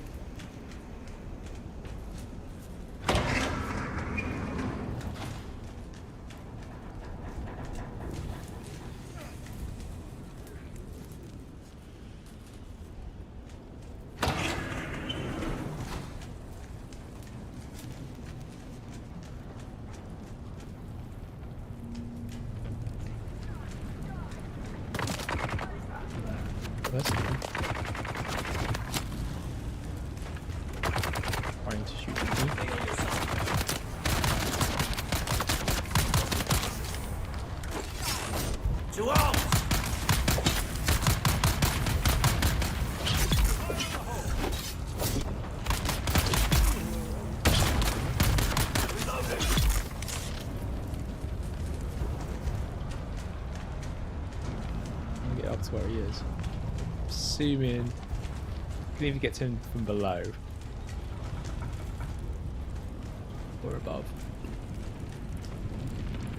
Trying to shoot me. To arms! Get up to where he is. Assuming you can either get to him from below or above.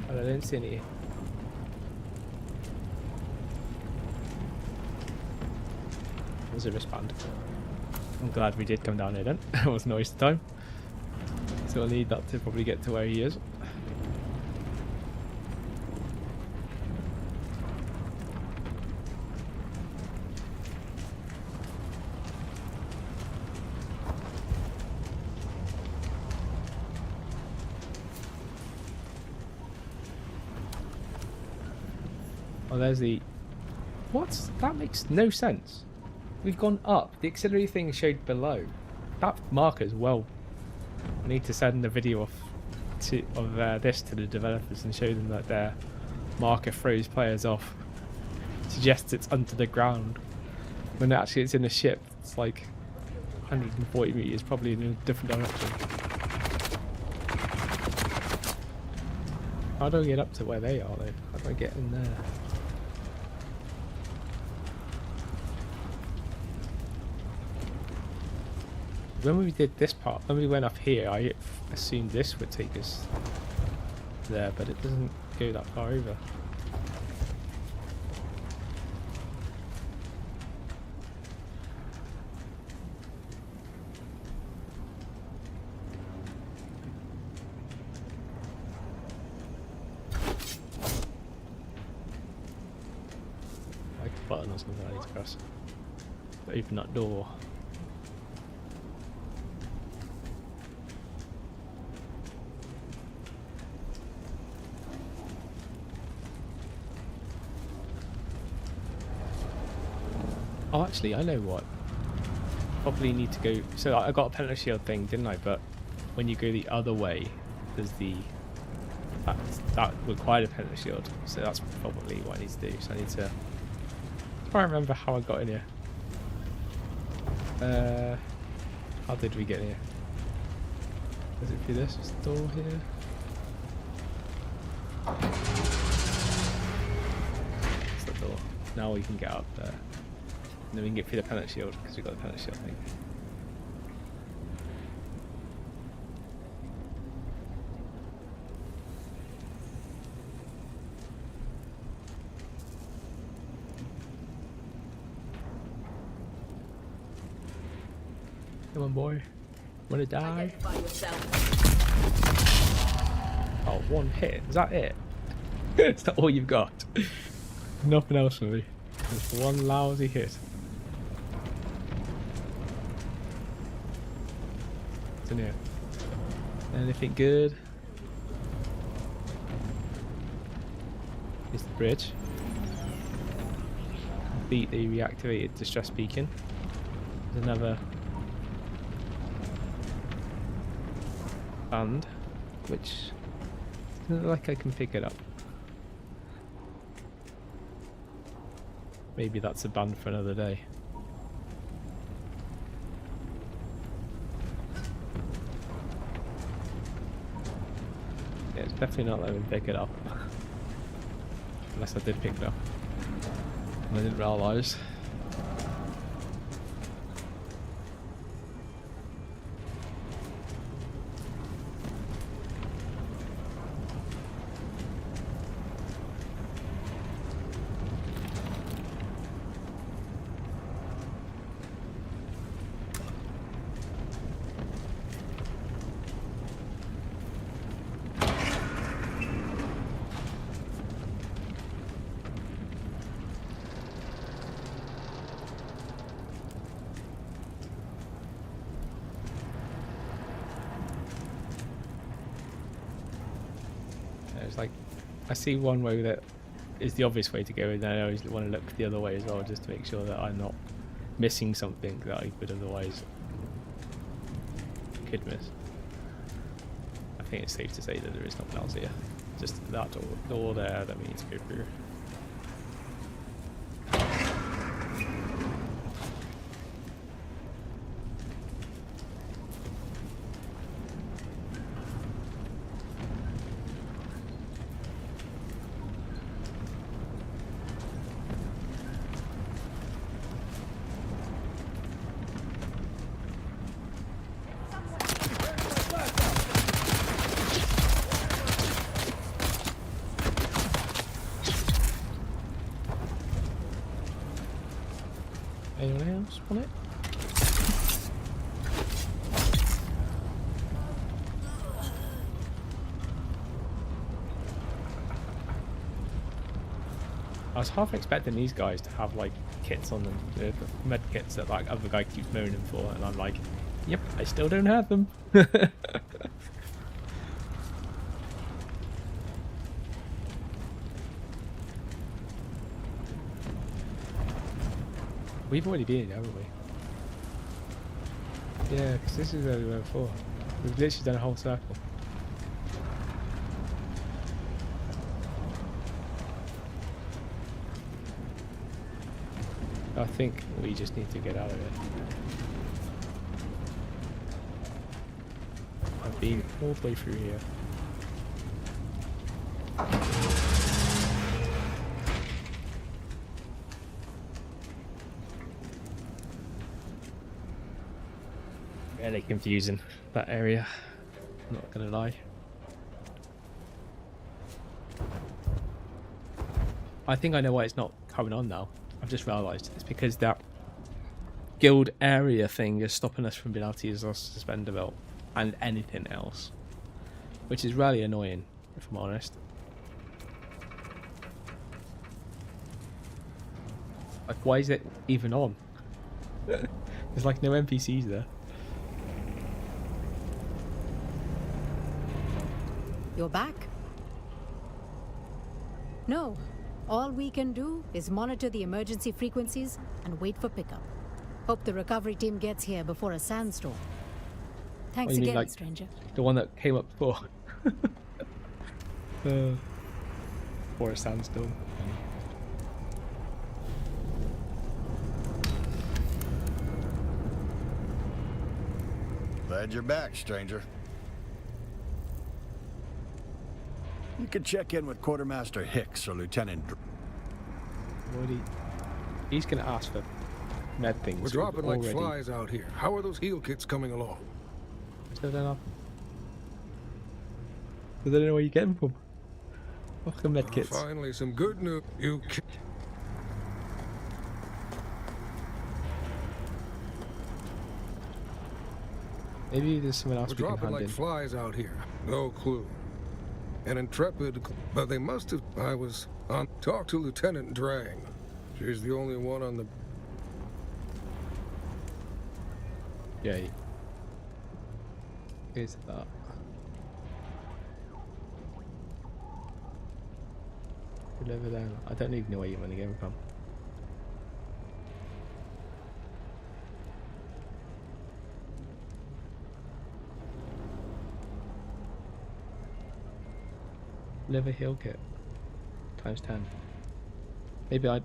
But I don't see any. There's a wristband. I'm glad we did come down here then. It wasn't a waste of time. So I'll need that to probably get to where he is. Oh, there's the... What? That makes no sense. We've gone up. The auxiliary thing showed below. That marker's well... I need to send a video of this to the developers and show them that their marker throws players off. Suggests it's under the ground. When actually it's in a ship. It's like 140 meters, probably in a different direction. How do I get up to where they are though? How do I get in there? When we did this part, when we went up here, I assumed this would take us there, but it doesn't go that far over. Like a button or something I need to press to open that door. Oh, actually, I know what. Probably need to go. So I got a penalty shield thing, didn't I? But when you go the other way, there's the that required a penalty shield, so that's probably what I need to do. So I need to try and remember how I got in here. How did we get here? Was it through this door here? That's the door. Now we can get up there. And then we can get through the penalty shield because we got the penalty shield thing. Come on, boy. Wanna die? Oh, one hit. Is that it? Is that all you've got? Nothing else for me. Just one lousy hit. What's in here? Anything good? It's the bridge. Beat the reactivated distress beacon. There's another band, which doesn't look like I can pick it up. Maybe that's a band for another day. Yeah, it's definitely not letting me pick it up. Unless I did pick it up and I didn't realise. It's like, I see one way that is the obvious way to go, and then I always want to look the other way as well, just to make sure that I'm not missing something that I would otherwise could miss. I think it's safe to say that there is nothing else here. Just that door there that we need to go through. Anyone else want it? I was half expecting these guys to have like kits on them, the med kits that like other guy keeps moaning for, and I'm like, yep, I still don't have them. We've already been, haven't we? Yeah, because this is where we went before. We've literally done a whole circle. I think we just need to get out of it. I've been all the way through here. Really confusing, that area, I'm not gonna lie. I think I know why it's not coming on now. I've just realised it's because that guild area thing is stopping us from being able to use our suspender belt and anything else, which is really annoying, if I'm honest. Like, why is it even on? There's like no NPCs there. You're back? No. All we can do is monitor the emergency frequencies and wait for pickup. Hope the recovery team gets here before a sandstorm. Thanks again, like stranger. the one that came up before? Or a sandstorm. Glad you're back, stranger. You could check in with Quartermaster Hicks or Lieutenant He's gonna ask for med things. We're dropping like flies out here. How are those heal kits coming along? Still don't know. I don't know where you get them from. Fucking med kits. Finally, some good news. Maybe there's someone else We're we can dropping hand like in. flies out here. No clue. An intrepid, but they must have. I was on. Talk to Lieutenant Drang. She's the only one on the. Yeah. Here's that. Deliver them. I don't even know where you're running from. Deliver heal kit. Times 10. Maybe I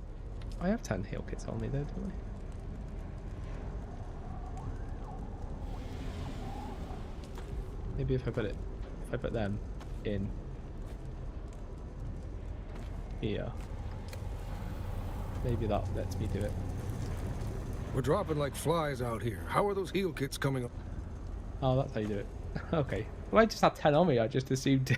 have 10 heal kits on me there, don't I? Maybe if I put them in here, maybe that lets me do it. We're dropping like flies out here. How are those heal kits coming up? Oh, that's how you do it. Okay. Well, I just had 10 on me. I just assumed.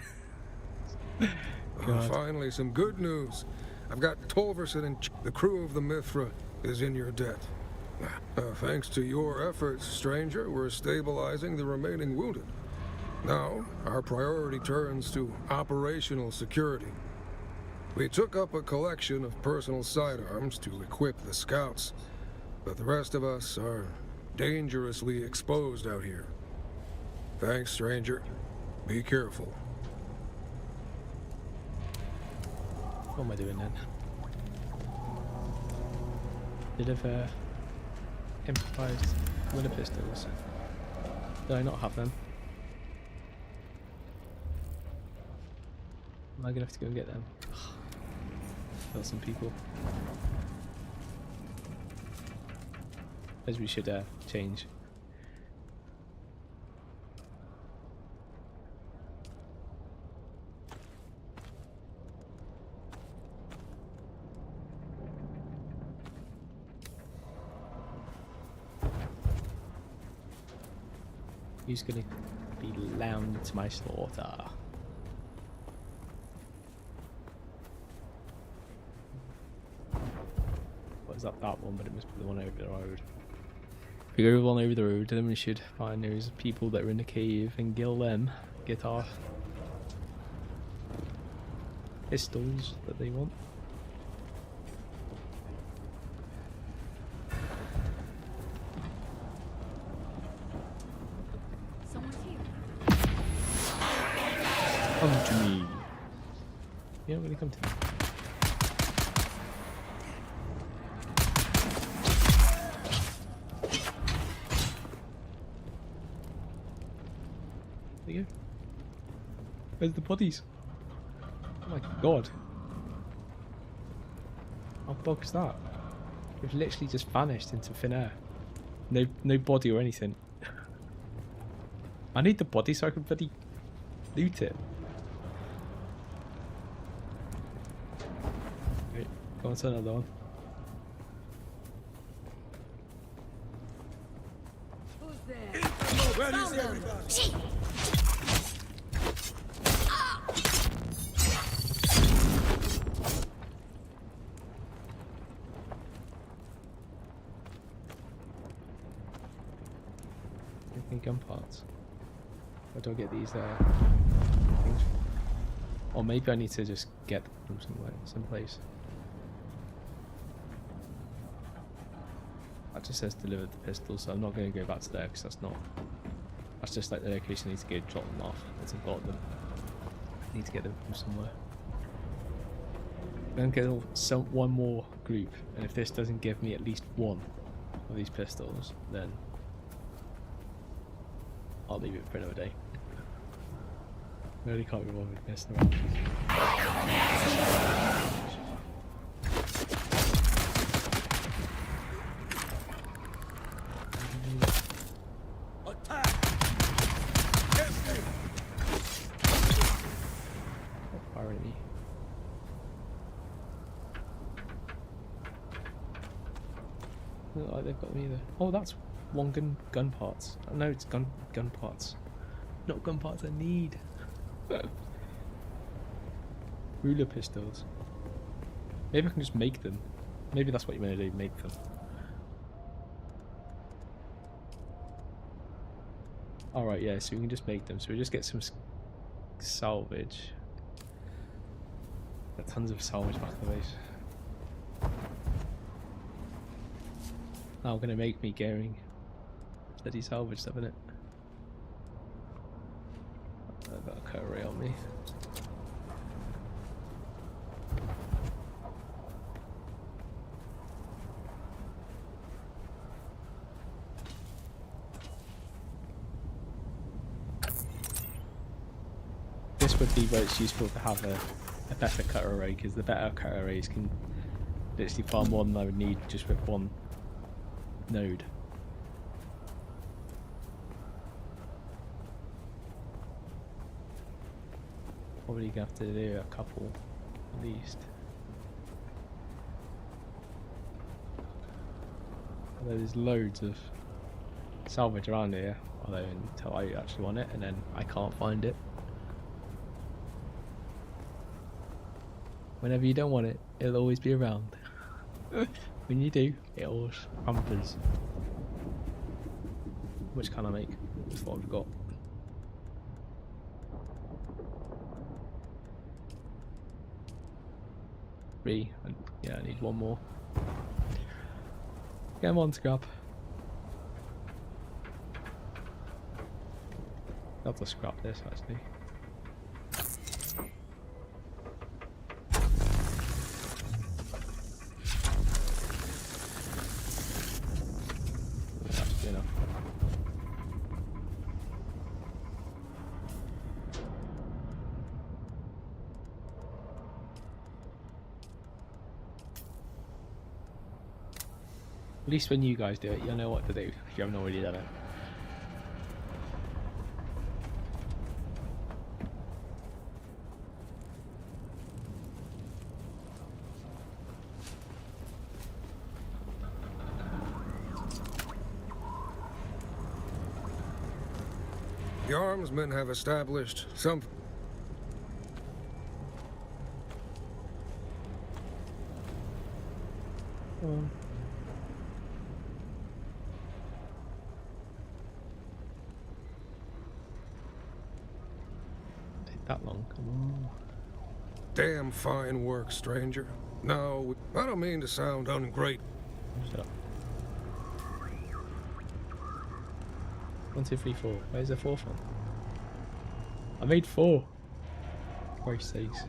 Finally, some good news. I've got Tolverson and the crew of the Mithra is in your debt. Thanks to your efforts, stranger, we're stabilizing the remaining wounded. Now, our priority turns to operational security. We took up a collection of personal sidearms to equip the scouts, but the rest of us are dangerously exposed out here. Thanks, stranger. Be careful. What am I doing then? Deliver improvised winter pistols. Did I not have them? Am I gonna have to go and get them? Kill some people. As we should change. Who's gonna be louned to my slaughter? What is that one? But it must be the one over the road. If we go one over the road, then we should find those people that are in the cave and kill them. Get our pistols that they want. Come to me. You're not going to come to me. There you go. Where's the bodies? Oh my god. How bug is that? We've literally just vanished into thin air. No body or anything. I need the body so I can bloody loot it. Wait, go on to another one. Who's there? Where is everybody? Gun parts. Where do I get these things from? Or maybe I need to just get them from somewhere, someplace. That just says delivered the pistols, so I'm not going to go back to there because that's just like the location I need to go drop them off. Once I've got them, I need to get them from somewhere. Then get one more group, and if this doesn't give me at least one of these pistols, then I'll leave it for another day. Really can't be bothered messing around. Irony. Look like they've got me either. Oh, that's one gun parts. Oh, no, it's gun parts. Not gun parts I need. Ruler pistols. Maybe I can just make them. Maybe that's what you're going to do, make them. Alright, yeah, so we can just make them. So we just get some salvage. Got tons of salvage back at the base. Now going to make me gearing bloody salvage stuff, innit? I've got a cut array on me. This would be where it's useful to have a better cutter array, because the better cutter arrays can literally far more than I would need just with one node. Probably gonna have to do a couple at least. Although there's loads of salvage around here, although until I actually want it, and then I can't find it. Whenever you don't want it, it'll always be around. When you do, it always hampers. Which can I make? That's what I've got. Three. Yeah, I need one more. Get on, scrap. I'll have to scrap this actually. At least when you guys do it, you'll know what to do if you haven't already done it. The armsmen have established some... That long. Come on. Damn fine work, stranger. No, I don't mean to sound ungrateful. Shut up. 1, 2, 3, 4. Where's the fourth one? I made 4. For Christ's sakes. Is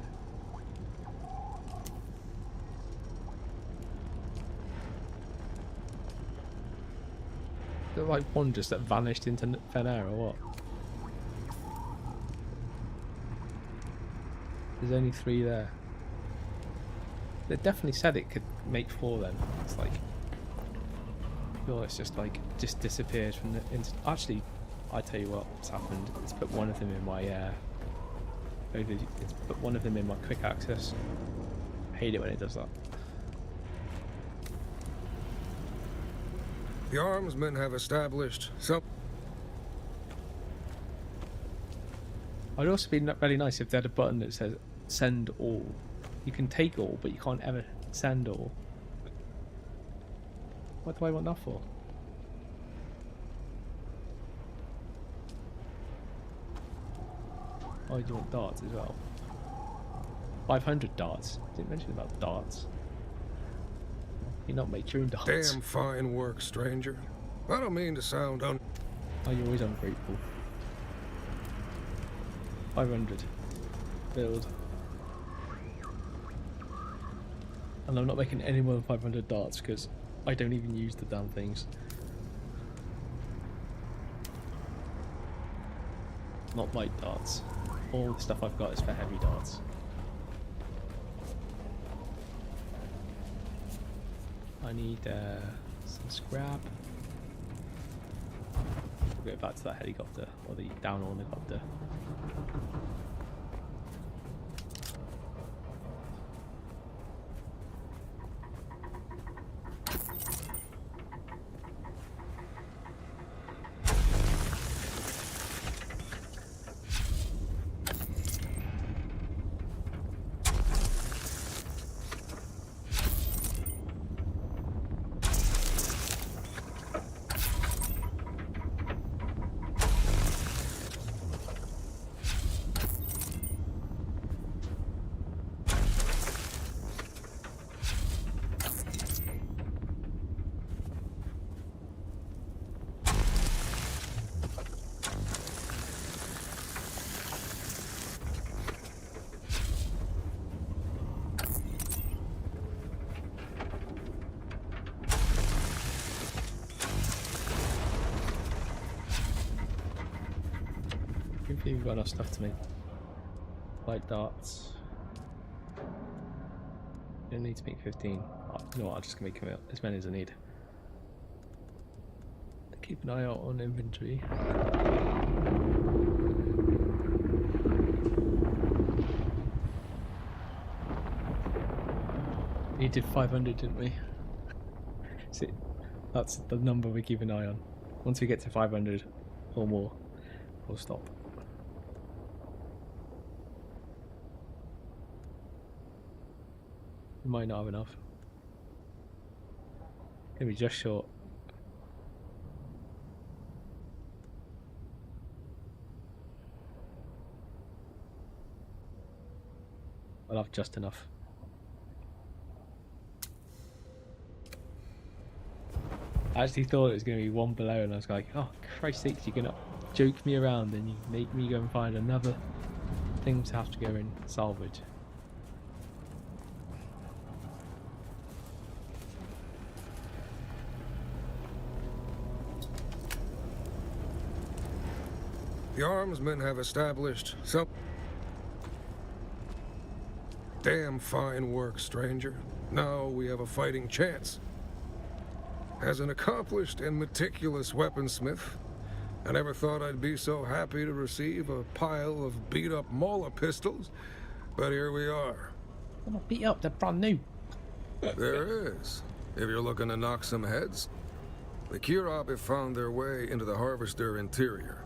there like one just that vanished into thin air or what? There's only 3 there. They definitely said it could make 4 then. It's like... Oh, it's just like, just disappeared from the... Actually, I tell you what's happened. It's put one of them in my... it's put one of them in my quick access. I hate it when it does that. The armsmen have established some... It'd also be really nice if they had a button that says send all. You can take all, but you can't ever send all. What do I want that for? Oh, you want darts as well? 500 darts. Didn't mention about darts. You not make your own darts. Damn fine work, stranger. I don't mean to sound Oh, you're always ungrateful. 500. Build. And I'm not making any more than 500 darts because I don't even use the damn things. Not light darts. all the stuff I've got is for heavy darts. I need some scrap. We'll go back to that helicopter, or the down helicopter. Hopefully we've got enough stuff to make light darts. You don't need to make 15. Oh, you know what, I'm just gonna make as many as I need. Keep an eye out on inventory. We did 500, didn't we? See, that's the number we keep an eye on. Once we get to 500 or more, we'll stop. We might not have enough. Gonna be just short. I'll have just enough. I actually thought it was going to be one below, and I was like, oh, Christ's sakes, you're going to joke me around and you make me go and find another thing to have to go and salvage. The armsmen have established some damn fine work, stranger. Now we have a fighting chance. As an accomplished and meticulous weaponsmith, I never thought I'd be so happy to receive a pile of beat-up Mauler pistols, but here we are. They're not beat up, they're brand new. There is, if you're looking to knock some heads. The Kirab have found their way into the Harvester interior.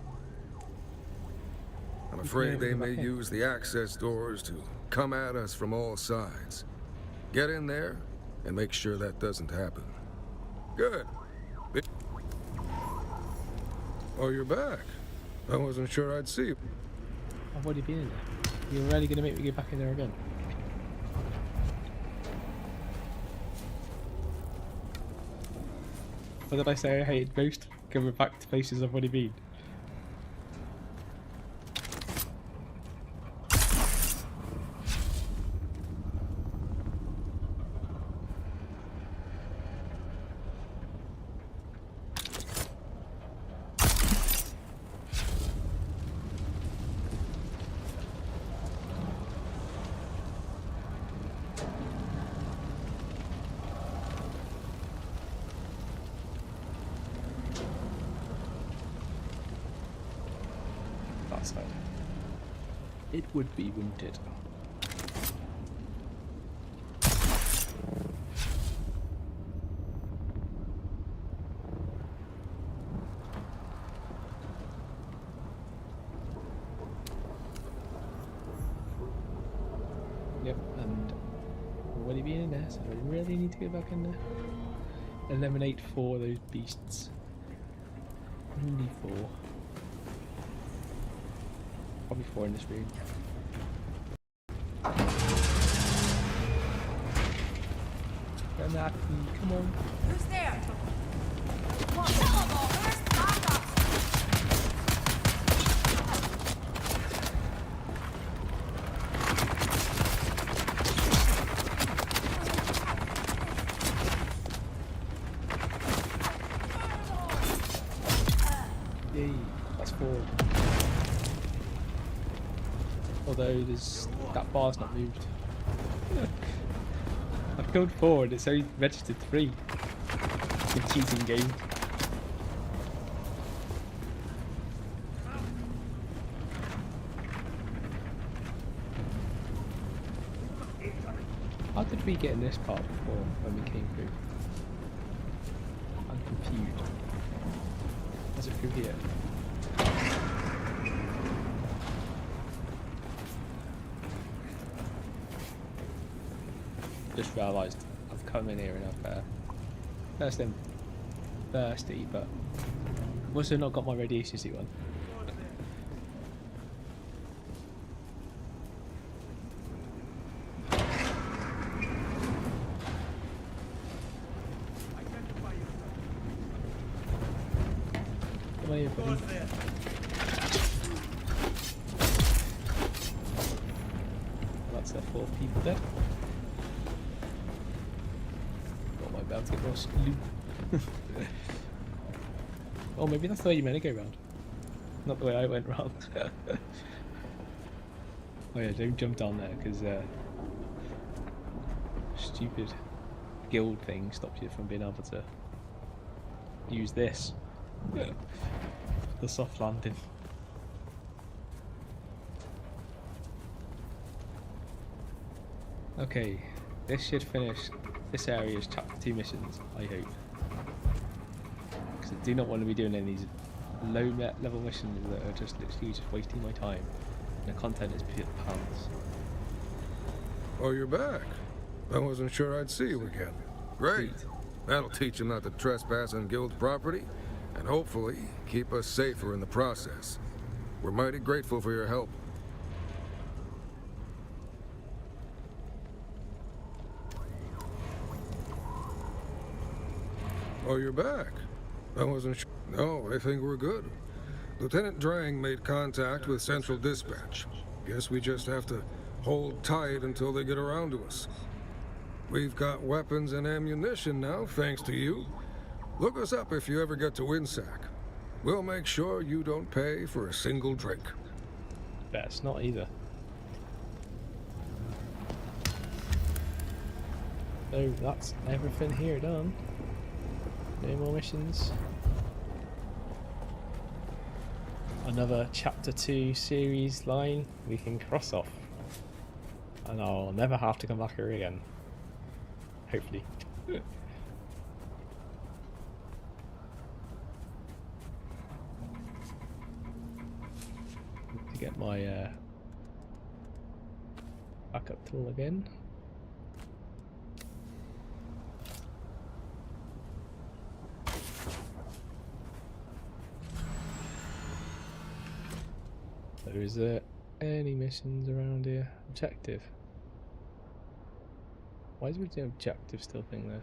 I'm afraid they may use the access doors to come at us from all sides. Get in there and make sure that doesn't happen. Good. Oh, you're back. I wasn't sure I'd see you. I've already been in there. You're really going to make me get back in there again? What did I say I hated most? Going back to places I've already been. Side. It would be, wouldn't it? Yep, and already been in there, so I really need to go back in there. Eliminate 4 of those beasts. Only 4. Probably 4 in this room. Come on. Who's there? Come on, where's backup? Yay, that's 4. Although that bar's not moved. I've killed 4 and it's only registered 3. It's a cheating game. How did we get in this part before when we came through? I'm confused. Was it through here? Just realised I've come in here and I've first been thirsty, but I've also not got my radiation suit on. Come here, buddy. That's 4 people dead. About to get more loot. Oh, maybe that's the way you meant to go round. Not the way I went round. Oh yeah, don't jump down there because stupid guild thing stops you from being able to use this. The soft landing. Okay, this should finish this area's chapter 2 missions, I hope. Because I do not want to be doing any of these low level missions that are just literally just wasting my time. And the content is pants. Oh, you're back. I wasn't sure I'd see you again. Great. That'll teach him not to trespass on guild property, and hopefully keep us safer in the process. We're mighty grateful for your help. Oh, you're back. I wasn't sure. No, I think we're good. Lieutenant Drang made contact with Central Dispatch. Guess we just have to hold tight until they get around to us. We've got weapons and ammunition now, thanks to you. Look us up if you ever get to Winsack. We'll make sure you don't pay for a single drink. Best not either. So that's everything here done. No more missions. Another chapter 2 series line we can cross off. And I'll never have to come back here again. Hopefully. To get my backup tool again. So is there any missions around here? Objective. Why is the objective still thing there?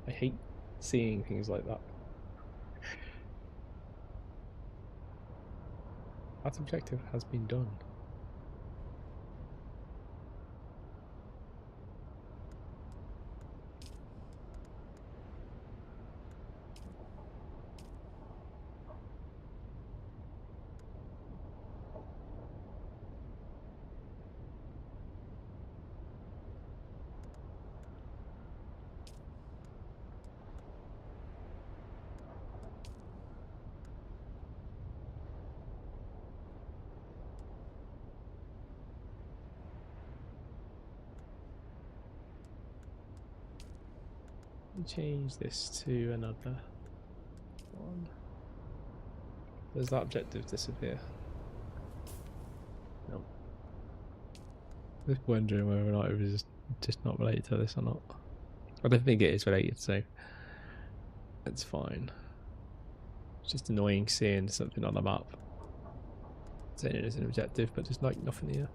I hate seeing things like that. That objective has been done. Change this to another one. Does that objective disappear? No. Just wondering whether or not it was just not related to this or not. I don't think it is related, so it's fine. It's just annoying seeing something on the map saying it is an objective, but there's like nothing here.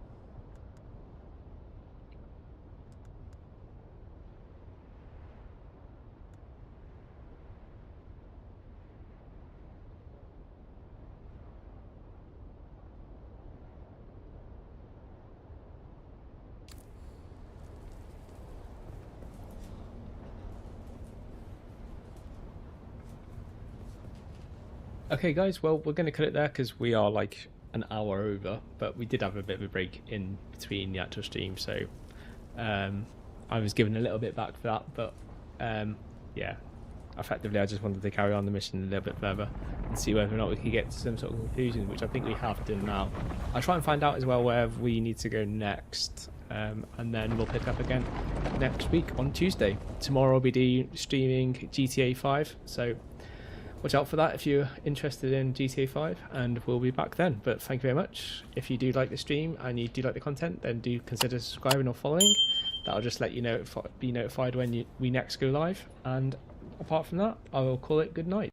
Okay guys, well we're going to cut it there because we are like an hour over, but we did have a bit of a break in between the actual stream, so I was given a little bit back for that, but yeah, effectively I just wanted to carry on the mission a little bit further and see whether or not we could get to some sort of conclusion, which I think we have done now. I'll try and find out as well where we need to go next, and then we'll pick up again next week on Tuesday. Tomorrow I'll be streaming GTA 5, so watch out for that if you're interested in GTA 5, and we'll be back then. But thank you very much. If you do like the stream and you do like the content, then do consider subscribing or following. That'll just let you know, be notified when we next go live. And apart from that, I will call it good night.